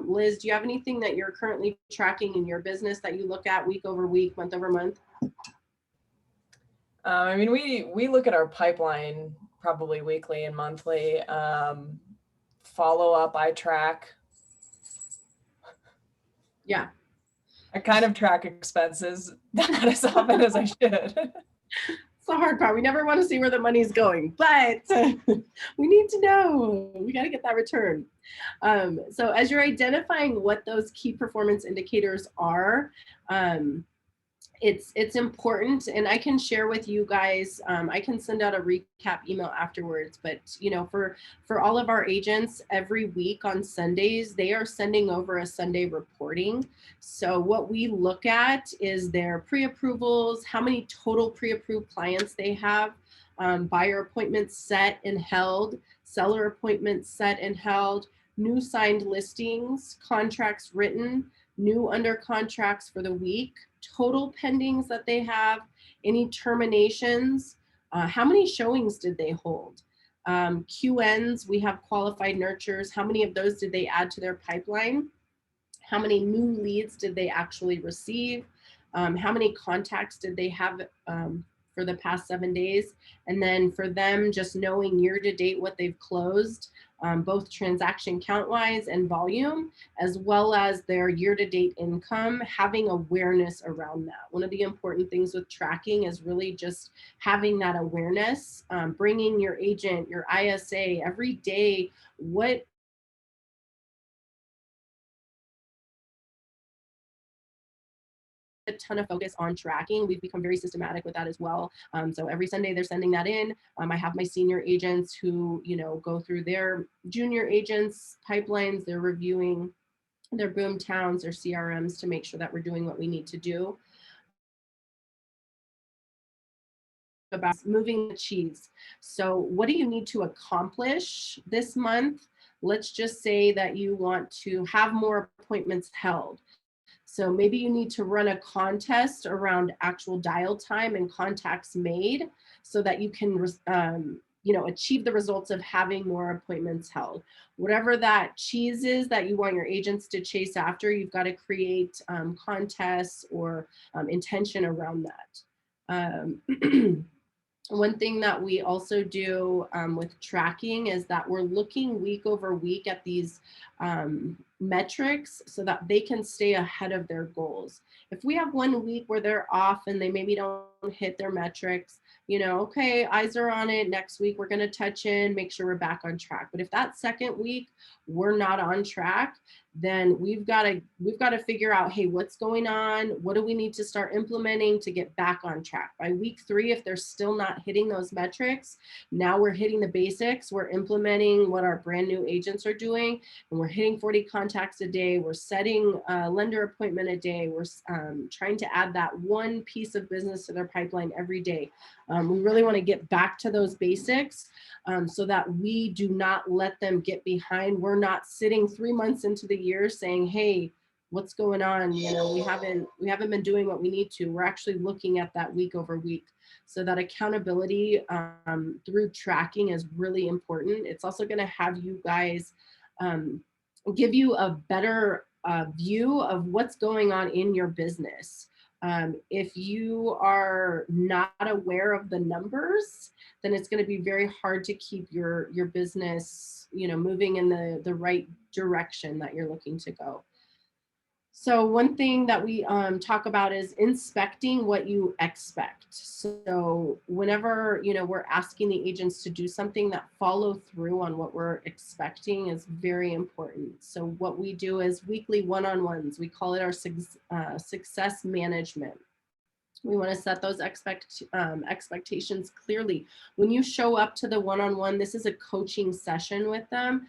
Liz, do you have anything that you're currently tracking in your business that you look at week over week, month over month? I mean, we look at our pipeline probably weekly and monthly. Follow up, I track. Yeah. I kind of track expenses not as often as I should. It's the hard part. We never want to see where the money's going, but we need to know. We got to get that return. So as you're identifying what those key performance indicators are, it's important, and I can share with you guys, I can send out a recap email afterwards, but you know, for all of our agents, every week on Sundays, they are sending over a Sunday reporting. So what we look at is their pre-approvals, how many total pre-approved clients they have, buyer appointments set and held, seller appointments set and held, new signed listings, contracts written, new under contracts for the week, total pendings that they have, any terminations, how many showings did they hold, QNs, we have qualified nurtures, how many of those did they add to their pipeline, how many new leads did they actually receive, how many contacts did they have for the past 7 days, and then for them, just knowing year to date what they've closed, both transaction count wise and volume, as well as their year to date income, having awareness around that. One of the important things with tracking is really just having that awareness, bringing your agent, your ISA every day, what a ton of focus on tracking. We've become very systematic with that as well. So every Sunday they're sending that in. I have my senior agents who, you know, go through their junior agents pipelines. They're reviewing their boom towns, their CRMs to make sure that we're doing what we need to do. About moving the cheese. So what do you need to accomplish this month? Let's just say that you want to have more appointments held. So maybe you need to run a contest around actual dial time and contacts made so that you can achieve the results of having more appointments held. Whatever that cheese is that you want your agents to chase after, you've got to create contests or intention around that. One thing that we also do with tracking is that we're looking week over week at these metrics so that they can stay ahead of their goals. If we have 1 week where they're off and they maybe don't hit their metrics, okay, eyes are on it. Next week, we're going to touch in, make sure we're back on track. But if that second week we're not on track, then we've got to figure out, hey, what's going on? What do we need to start implementing to get back on track? By week 3, if they're still not hitting those metrics, now we're hitting the basics. We're implementing what our brand new agents are doing, and we're hitting 40 contacts a day. We're setting a lender appointment a day. We're trying to add that one piece of business to their pipeline every day. We really want to get back to those basics so that we do not let them get behind. We're not sitting 3 months into the year saying, hey, what's going on? We haven't been doing what we need to. We're actually looking at that week over week. So that accountability through tracking is really important. It's also going to have you guys give you a better view of what's going on in your business. If you are not aware of the numbers, then it's going to be very hard to keep your business, moving in the right direction that you're looking to go. So one thing that we talk about is inspecting what you expect. So whenever, we're asking the agents to do something, that follow through on what we're expecting is very important. So what we do is weekly one-on-ones. We call it our success management. We want to set those expectations clearly. When you show up to the one-on-one, this is a coaching session with them.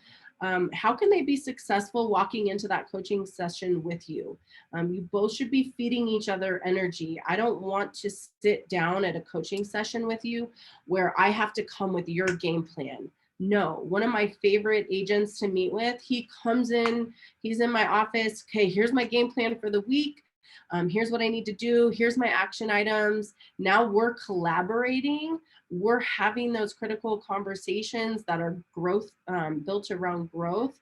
How can they be successful walking into that coaching session with you? You both should be feeding each other energy. I don't want to sit down at a coaching session with you where I have to come with your game plan. No, one of my favorite agents to meet with, he comes in, he's in my office. Okay, here's my game plan for the week. Here's what I need to do. Here's my action items. Now we're collaborating. We're having those critical conversations that are growth, built around growth.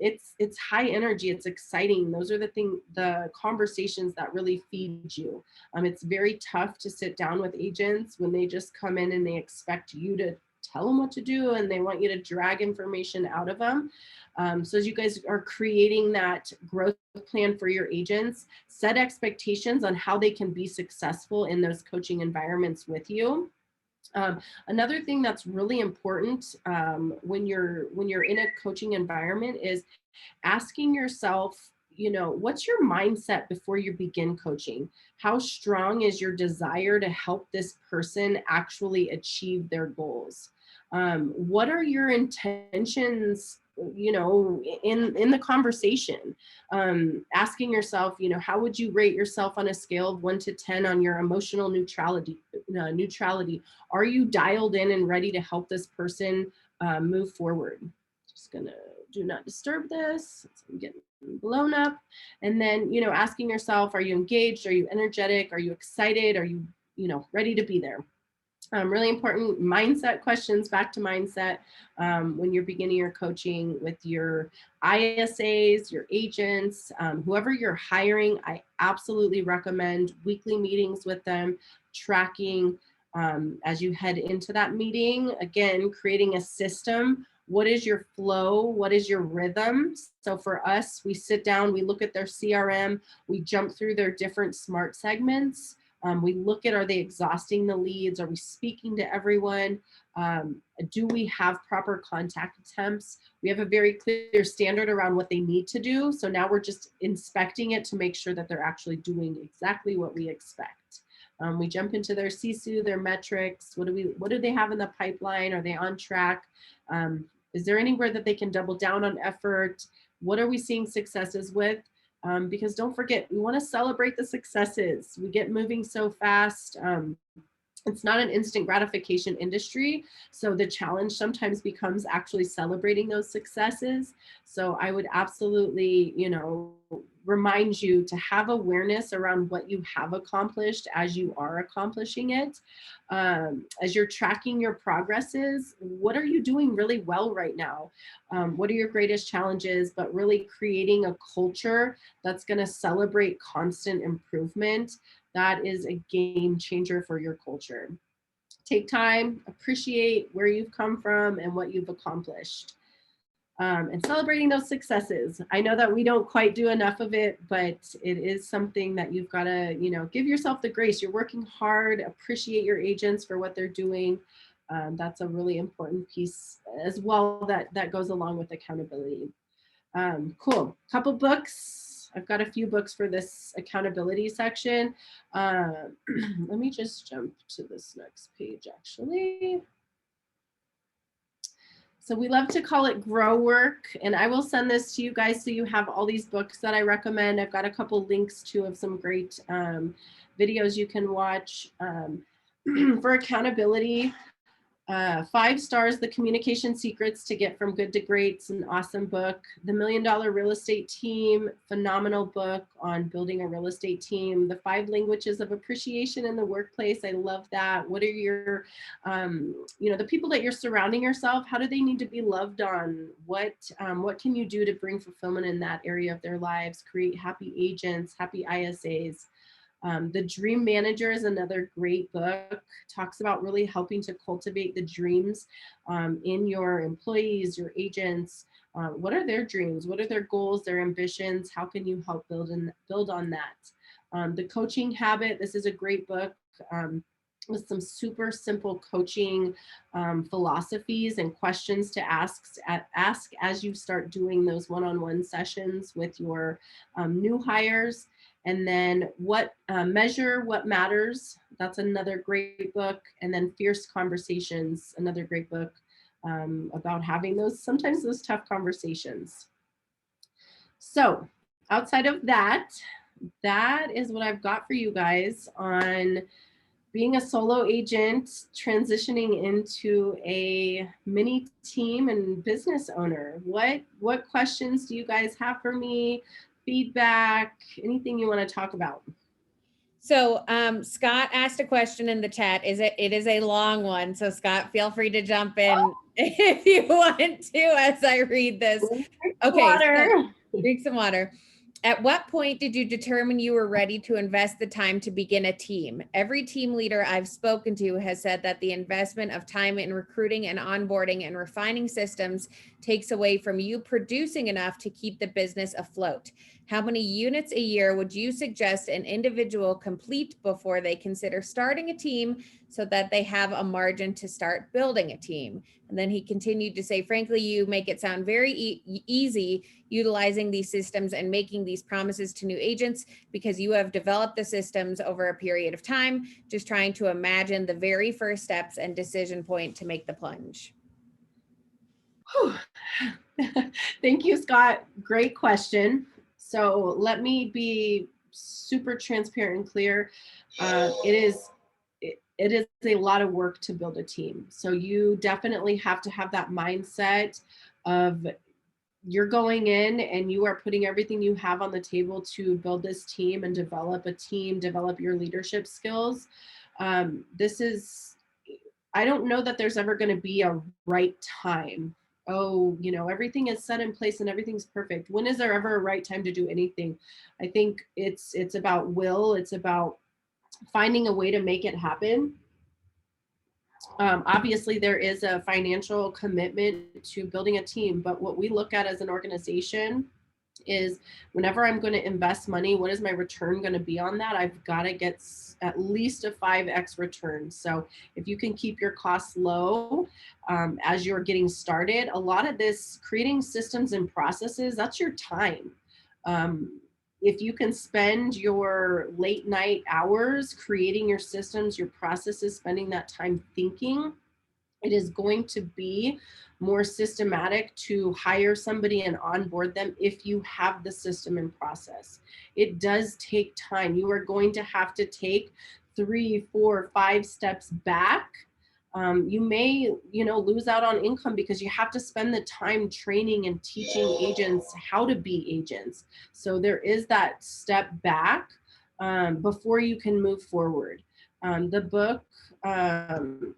It's high energy. It's exciting. Those are the conversations that really feed you. It's very tough to sit down with agents when they just come in and they expect you to tell them what to do and they want you to drag information out of them. So as you guys are creating that growth plan for your agents, set expectations on how they can be successful in those coaching environments with you. Another thing that's really important when you're in a coaching environment is asking yourself, what's your mindset before you begin coaching? How strong is your desire to help this person actually achieve their goals? What are your intentions, in the conversation? Asking yourself, how would you rate yourself on a scale of 1 to 10 on your emotional neutrality? Are you dialed in and ready to help this person move forward? Just gonna do not disturb this. I'm getting blown up. And then, asking yourself, are you engaged? Are you energetic? Are you excited? Are you, ready to be there? Really important mindset questions, back to mindset, when you're beginning your coaching with your ISAs, your agents, whoever you're hiring. I absolutely recommend weekly meetings with them, tracking as you head into that meeting. Again, creating a system. What is your flow? What is your rhythm? So for us, we sit down, we look at their CRM, we jump through their different smart segments. We look at, are they exhausting the leads? Are we speaking to everyone? Do we have proper contact attempts? We have a very clear standard around what they need to do. So now we're just inspecting it to make sure that they're actually doing exactly what we expect. We jump into their CSU, their metrics. What do they have in the pipeline? Are they on track? Is there anywhere that they can double down on effort? What are we seeing successes with? Because don't forget, we want to celebrate the successes. We get moving so fast. It's not an instant gratification industry. So the challenge sometimes becomes actually celebrating those successes. So I would absolutely, remind you to have awareness around what you have accomplished as you are accomplishing it. As you're tracking your progresses, what are you doing really well right now? What are your greatest challenges? But really creating a culture that's going to celebrate constant improvement. That is a game changer for your culture. Take time, appreciate where you've come from and what you've accomplished. And celebrating those successes. I know that we don't quite do enough of it, but it is something that you've got to, give yourself the grace. You're working hard, appreciate your agents for what they're doing. That's a really important piece as well that goes along with accountability. Cool. Couple books. I've got a few books for this accountability section. Let me just jump to this next page, actually. So we love to call it Grow Work, and I will send this to you guys so you have all these books that I recommend. I've got a couple links to of some great videos you can watch for accountability. 5 stars, The Communication Secrets to Get from Good to Great. It's an awesome book. The $1 Million Real Estate Team, phenomenal book on building a real estate team. The 5 Languages of Appreciation in the Workplace. I love that. What are your, the people that you're surrounding yourself, how do they need to be loved on? What can you do to bring fulfillment in that area of their lives? Create happy agents, happy ISAs. The Dream Manager is another great book. Talks about really helping to cultivate the dreams in your employees, your agents. What are their dreams? What are their goals, their ambitions? How can you help build on that? The Coaching Habit. This is a great book with some super simple coaching philosophies and questions to ask as you start doing those one-on-one sessions with your new hires. And then Measure What Matters. That's another great book. And then Fierce Conversations, another great book about having sometimes those tough conversations. So outside of that is what I've got for you guys on being a solo agent, transitioning into a mini team and business owner. What questions do you guys have for me? Feedback, anything you want to talk about? So Scott asked a question in the chat. It is a long one. So Scott, feel free to jump in if you want to as I read this. Okay. So, drink some water. At what point did you determine you were ready to invest the time to begin a team? Every team leader I've spoken to has said that the investment of time in recruiting and onboarding and refining systems takes away from you producing enough to keep the business afloat. How many units a year would you suggest an individual complete before they consider starting a team so that they have a margin to start building a team? And then he continued to say, frankly, you make it sound very easy utilizing these systems and making these promises to new agents because you have developed the systems over a period of time, just trying to imagine the very first steps and decision point to make the plunge. Thank you, Scott. Great question. So let me be super transparent and clear. It is a lot of work to build a team. So you definitely have to have that mindset of you're going in and you are putting everything you have on the table to build this team and develop a team, develop your leadership skills. I don't know that there's ever going to be a right time. Everything is set in place and everything's perfect. When is there ever a right time to do anything? I think it's about will. It's about finding a way to make it happen. Obviously, there is a financial commitment to building a team, but what we look at as an organization is whenever I'm going to invest money, what is my return going to be on that? I've got to get at least a 5x return. So if you can keep your costs low as you're getting started, a lot of this creating systems and processes, that's your time. If you can spend your late night hours creating your systems, your processes, spending that time thinking, it is going to be more systematic to hire somebody and onboard them if you have the system and process. It does take time. You are going to have to take 3, 4, 5 steps back. You may, lose out on income because you have to spend the time training and teaching agents how to be agents. So there is that step back before you can move forward. The book,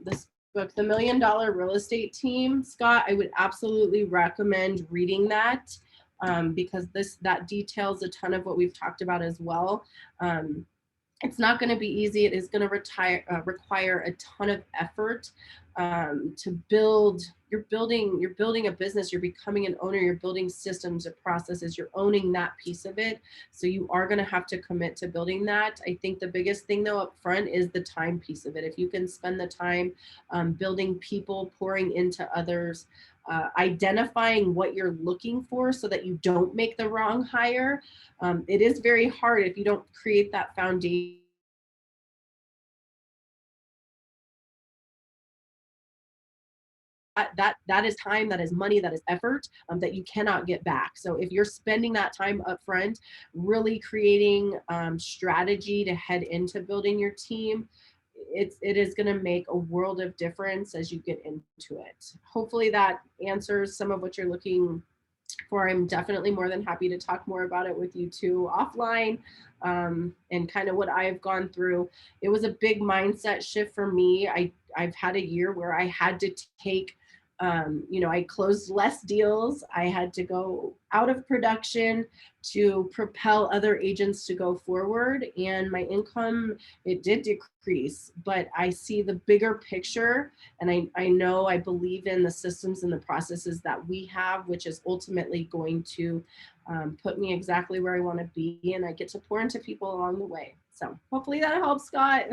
this book, The $1 Million Real Estate Team, Scott, I would absolutely recommend reading that because that details a ton of what we've talked about as well. It's not going to be easy. It is going to require a ton of effort to build. You're building a business. You're becoming an owner. You're building systems and processes. You're owning that piece of it. So you are going to have to commit to building that. I think the biggest thing though up front is the time piece of it. If you can spend the time building people, pouring into others, identifying what you're looking for so that you don't make the wrong hire. It is very hard if you don't create that foundation. That is time, that is money, that is effort that you cannot get back. So if you're spending that time up front, really creating strategy to head into building your team, it is going to make a world of difference as you get into it. Hopefully that answers some of what you're looking for. I'm definitely more than happy to talk more about it with you too offline, and kind of what I've gone through. It was a big mindset shift for me. I've had a year where I had to take, I closed less deals. I had to go out of production to propel other agents to go forward. And my income, it did decrease, but I see the bigger picture. And I believe in the systems and the processes that we have, which is ultimately going to put me exactly where I want to be. And I get to pour into people along the way. So hopefully that helps, Scott.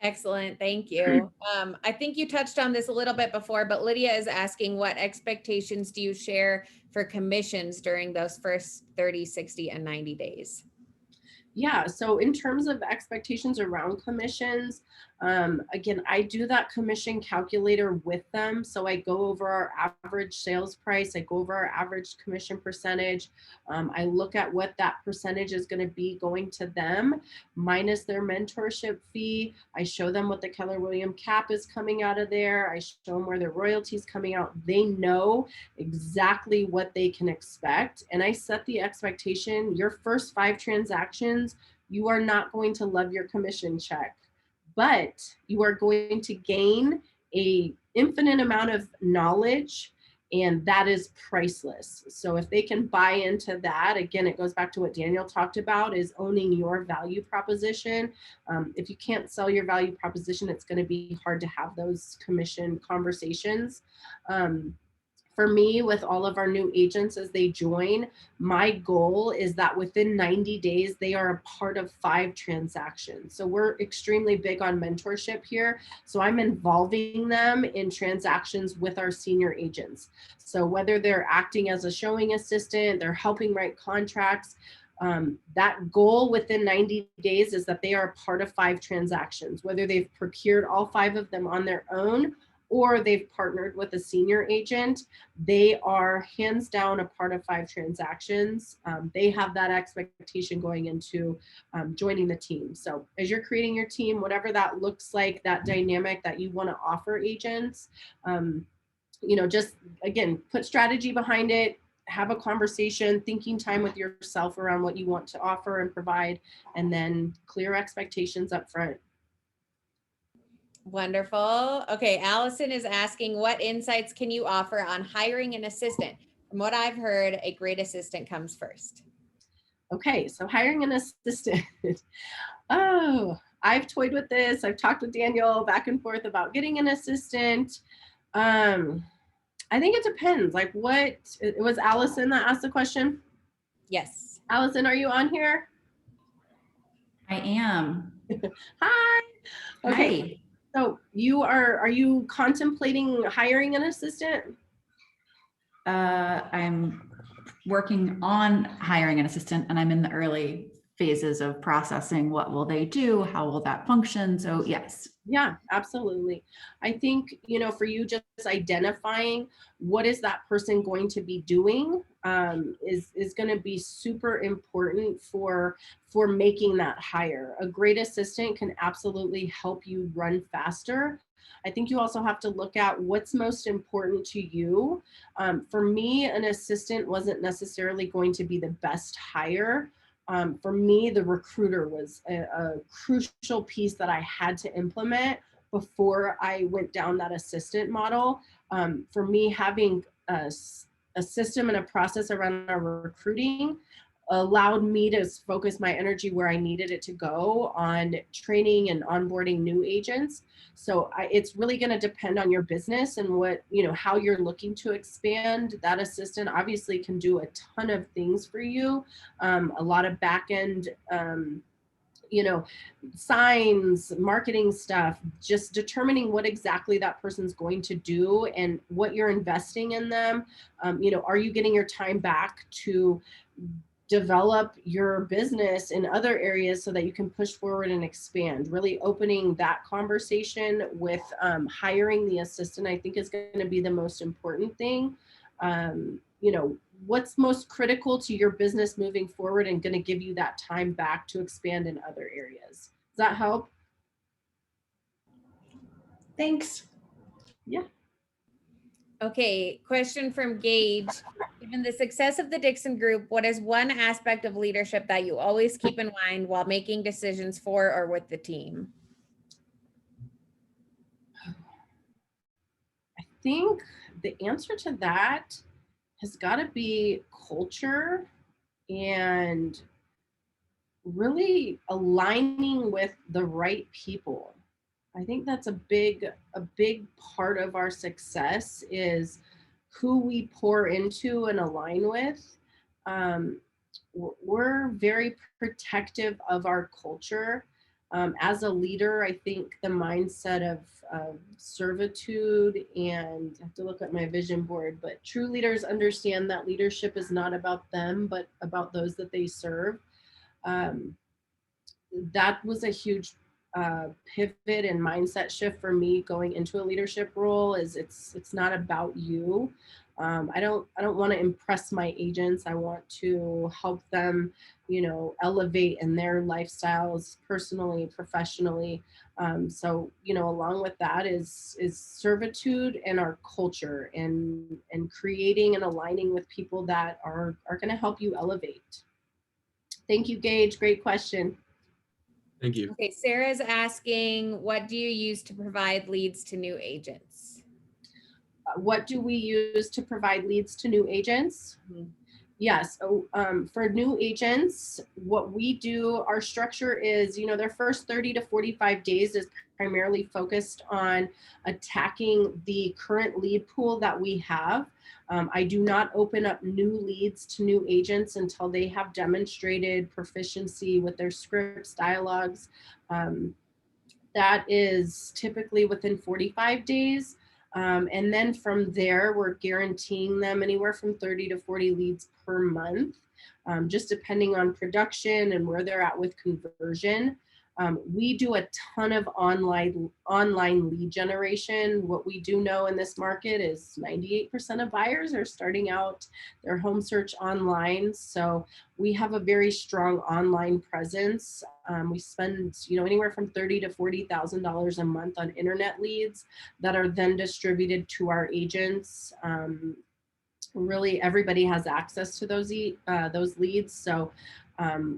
Excellent. Thank you. I think you touched on this a little bit before, but Lydia is asking, what expectations do you share for commissions during those first 30, 60, and 90 days? Yeah, so in terms of expectations around commissions, again, I do that commission calculator with them. So I go over our average sales price, I go over our average commission percentage. I look at what that percentage is going to be going to them, minus their mentorship fee. I show them what the Keller Williams cap is coming out of there. I show them where their royalty is coming out. They know exactly what they can expect. And I set the expectation, your first 5 transactions, you are not going to love your commission check, but you are going to gain an infinite amount of knowledge, and that is priceless. So if they can buy into that, again, it goes back to what Daniel talked about, is owning your value proposition. If you can't sell your value proposition, it's going to be hard to have those commission conversations. For me, with all of our new agents as they join, my goal is that within 90 days, they are a part of 5 transactions. So we're extremely big on mentorship here. So I'm involving them in transactions with our senior agents. So whether they're acting as a showing assistant, they're helping write contracts, that goal within 90 days is that they are a part of 5 transactions, whether they've procured all 5 of them on their own or they've partnered with a senior agent. They are hands down a part of 5 transactions. They have that expectation going into joining the team. So as you're creating your team, whatever that looks like, that dynamic that you want to offer agents, just again, put strategy behind it, have a conversation, thinking time with yourself around what you want to offer and provide, and then clear expectations up front. Wonderful. Okay, Allison is asking, what insights can you offer on hiring an assistant? From what I've heard, a great assistant comes first. Okay, so hiring an assistant. Oh, I've toyed with this. I've talked with Daniel back and forth about getting an assistant. I think it depends. Like, what, it was Allison that asked the question? Yes. Allison, are you on here? I am. Hi. Okay. Hi. So are you contemplating hiring an assistant? I'm working on hiring an assistant, and I'm in the early phases of processing. What will they do? How will that function? So yes. Yeah, absolutely. I think, for you, just identifying what is that person going to be doing is going to be super important for making that hire. A great assistant can absolutely help you run faster. I think you also have to look at what's most important to you. For me, an assistant wasn't necessarily going to be the best hire. For me, the recruiter was a crucial piece that I had to implement before I went down that assistant model. For me, having a system and a process around our recruiting allowed me to focus my energy where I needed it to go on training and onboarding new agents. So it's really going to depend on your business and what, how you're looking to expand. That assistant obviously can do a ton of things for you. A lot of back end, signs, marketing stuff, just determining what exactly that person's going to do and what you're investing in them. Are you getting your time back to develop your business in other areas so that you can push forward and expand? Really opening that conversation with hiring the assistant, I think, is going to be the most important thing. What's most critical to your business moving forward and going to give you that time back to expand in other areas. Does that help? Thanks. Yeah. Okay, question from Gage. Given the success of the Dixon Group, what is one aspect of leadership that you always keep in mind while making decisions for or with the team? I think the answer to that has got to be culture and really aligning with the right people. I think that's a big part of our success is who we pour into and align with. We're very protective of our culture. As a leader, I think the mindset of servitude, and I have to look at my vision board, but true leaders understand that leadership is not about them, but about those that they serve. That was a huge pivot and mindset shift for me going into a leadership role. Is it's not about you. I don't want to impress my agents. I want to help them, elevate in their lifestyles personally, professionally. So, along with that is servitude and our culture and creating and aligning with people that are going to help you elevate. Thank you, Gage. Great question. Thank you. Okay, Sarah's asking, what do you use to provide leads to new agents? What do we use to provide leads to new agents? Mm-hmm. Yes. For new agents, what we do, our structure is, their first 30 to 45 days is primarily focused on attacking the current lead pool that we have. I do not open up new leads to new agents until they have demonstrated proficiency with their scripts, dialogues. That is typically within 45 days. And then from there, we're guaranteeing them anywhere from 30 to 40 leads per month, just depending on production and where they're at with conversion. We do a ton of online lead generation. What we do know in this market is 98% of buyers are starting out their home search online. So we have a very strong online presence. We spend, anywhere from $30,000 to $40,000 a month on internet leads that are then distributed to our agents. Really, everybody has access to those leads. So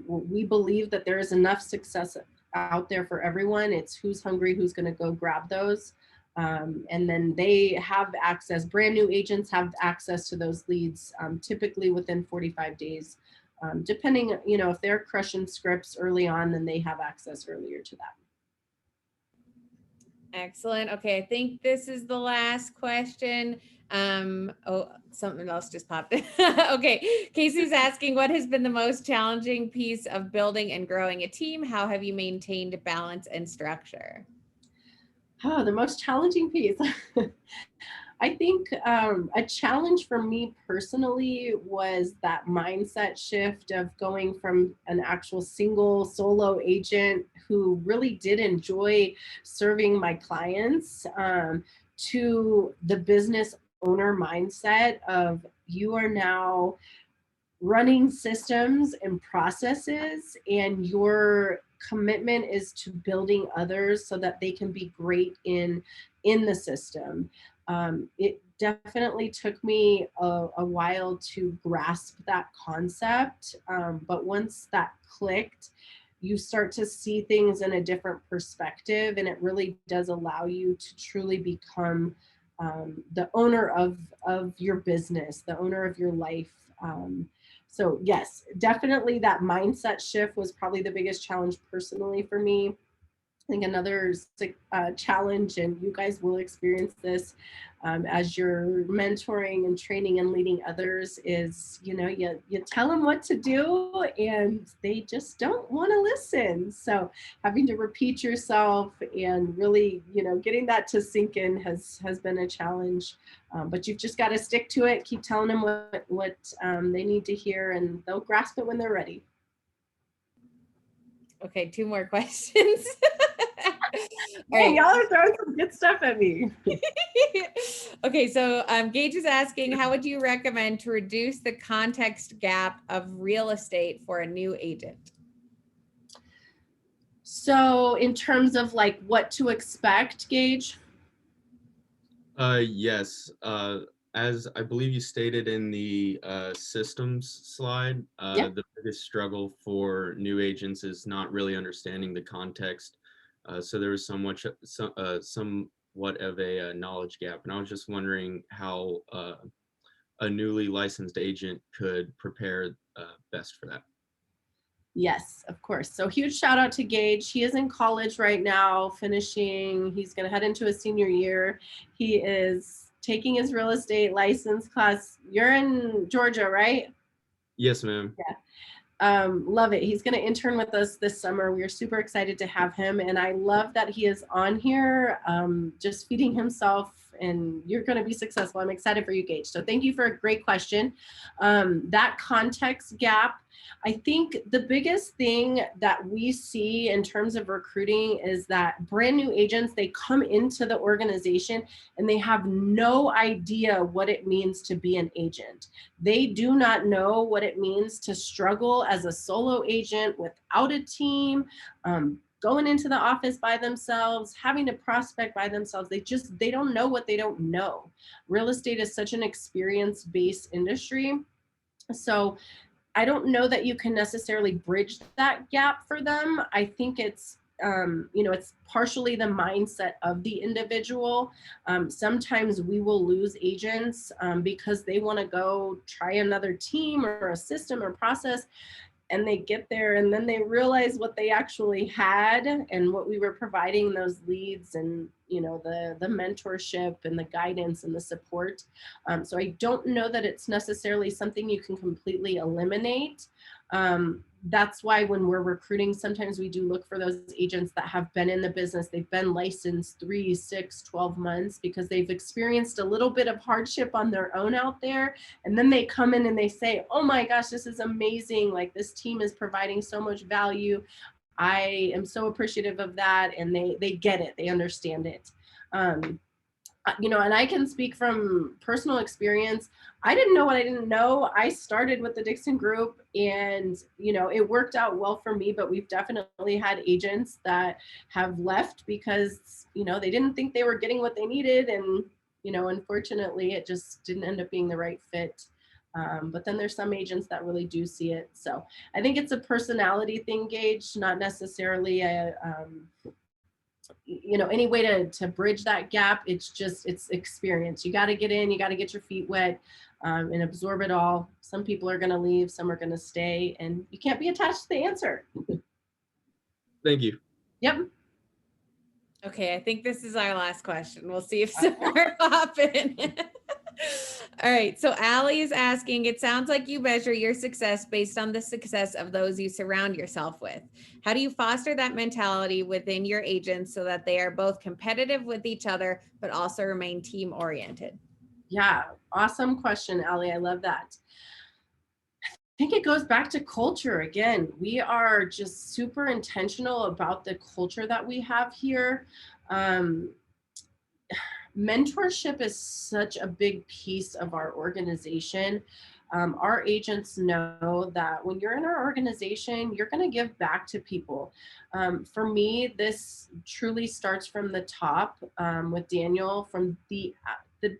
we believe that there is enough success out there for everyone. It's who's hungry, who's going to go grab those. And then they have access, brand new agents have access to those leads typically within 45 days. Depending, if they're crushing scripts early on, then they have access earlier to that. Excellent. Okay, I think this is the last question. Oh, something else just popped in. Okay, Casey's asking, what has been the most challenging piece of building and growing a team? How have you maintained balance and structure? Oh, the most challenging piece. I think a challenge for me personally was that mindset shift of going from an actual single solo agent who really did enjoy serving my clients to the business owner mindset of you are now running systems and processes, and your commitment is to building others so that they can be great in the system. It definitely took me a while to grasp that concept, but once that clicked, you start to see things in a different perspective, and it really does allow you to truly become the owner of your business, the owner of your life. So yes, definitely that mindset shift was probably the biggest challenge personally for me. I think another challenge, and you guys will experience this as you're mentoring and training and leading others, is, you know, you tell them what to do and they just don't want to listen. So having to repeat yourself and really, you know, getting that to sink in has been a challenge. But you've just got to stick to it, keep telling them what they need to hear, and they'll grasp it when they're ready. Okay, 2 more questions. All Man, right. y'all are throwing some good stuff at me. Okay, so Gage is asking, how would you recommend to reduce the context gap of real estate for a new agent? So in terms of like what to expect, Gage? Yes. As I believe you stated in the systems slide, Yep. the biggest struggle for new agents is not really understanding the context. So there was somewhat of a knowledge gap, and I was just wondering how a newly licensed agent could prepare best for that. Yes, of course. So huge shout out to Gage. He is in college right now, finishing. He's going to head into his senior year. He is taking his real estate license class. You're in Georgia, right? Yes, ma'am. Yeah. Love it. He's going to intern with us this summer. We are super excited to have him. And I love that he is on here, just feeding himself, and you're going to be successful. I'm excited for you, Gage. So thank you for a great question. That context gap, I think the biggest thing that we see in terms of recruiting is that brand new agents, they come into the organization and they have no idea what it means to be an agent. They do not know what it means to struggle as a solo agent without a team, going into the office by themselves, having to prospect by themselves. They don't know what they don't know. Real estate is such an experience-based industry. So I don't know that you can necessarily bridge that gap for them. I think it's, it's partially the mindset of the individual. Sometimes we will lose agents because they want to go try another team or a system or process, and they get there and then they realize what they actually had and what we were providing, those leads and, you know, the mentorship and the guidance and the support. So I don't know that it's necessarily something you can completely eliminate. That's why when we're recruiting, sometimes we do look for those agents that have been in the business. They've been licensed 3, 6, 12 months because they've experienced a little bit of hardship on their own out there. And then they come in and they say, oh my gosh, this is amazing. Like, this team is providing so much value. I am so appreciative of that. And they get it. They understand it. And I can speak from personal experience. I didn't know what I didn't know. I started with the Dixon Group and, it worked out well for me, but we've definitely had agents that have left because, they didn't think they were getting what they needed. And, unfortunately, it just didn't end up being the right fit. But then there's some agents that really do see it. So I think it's a personality thing, Gage, not necessarily any way to bridge that gap. It's experience. You got to get in, you got to get your feet wet and absorb it all. Some people are going to leave, some are going to stay, and you can't be attached to the answer. Thank you. Yep. Okay, I think this is our last question. We'll see if some more pop in. All right, so Allie is asking, it sounds like you measure your success based on the success of those you surround yourself with. How do you foster that mentality within your agents so that they are both competitive with each other, but also remain team oriented? Yeah, awesome question, Allie. I love that. I think it goes back to culture again. We are just super intentional about the culture that we have here. Mentorship is such a big piece of our organization. Our agents know that when you're in our organization, you're going to give back to people. For me, this truly starts from the top with Daniel. From the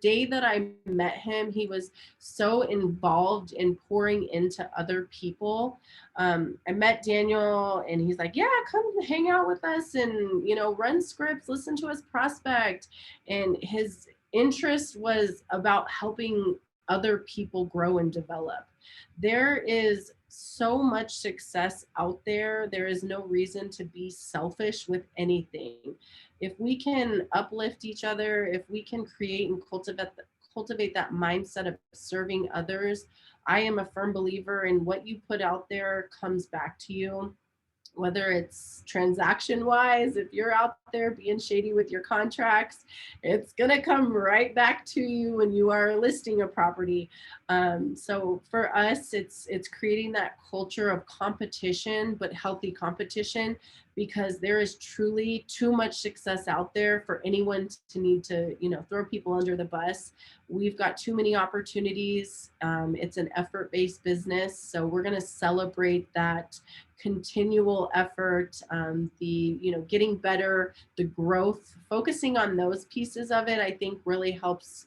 day that I met him, he was so involved in pouring into other people. I met Daniel and he's like, yeah, come hang out with us and, you know, run scripts, listen to us prospect. And his interest was about helping other people grow and develop. There is so much success out there. There is no reason to be selfish with anything. If we can uplift each other, if we can create and cultivate that mindset of serving others, I am a firm believer in what you put out there comes back to you. Whether it's transaction wise, if you're out there being shady with your contracts, it's going to come right back to you when you are listing a property. So for us, it's creating that culture of competition, but healthy competition, because there is truly too much success out there for anyone to need to, you know, throw people under the bus. We've got too many opportunities. It's an effort-based business. So we're going to celebrate that continual effort, getting better, the growth, focusing on those pieces of it, I think really helps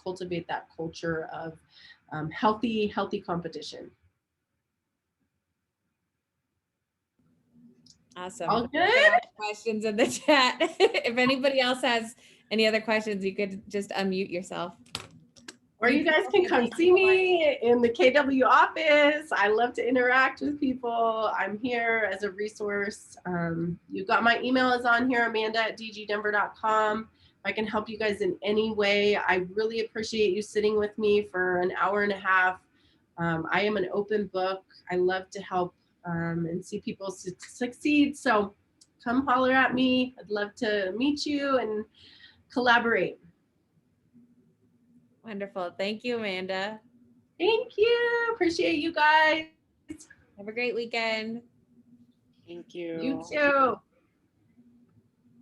cultivate that culture of healthy competition. Awesome. All good? Questions in the chat. If anybody else has any other questions, you could just unmute yourself. Or you guys can come see me in the KW office. I love to interact with people. I'm here as a resource. You've got my email is on here, amanda@dgdenver.com. If I can help you guys in any way, I really appreciate you sitting with me for an hour and a half. I am an open book. I love to help and see people succeed. So come holler at me. I'd love to meet you and collaborate. Wonderful. Thank you, Amanda. Thank you. Appreciate you guys. Have a great weekend. Thank you. You too.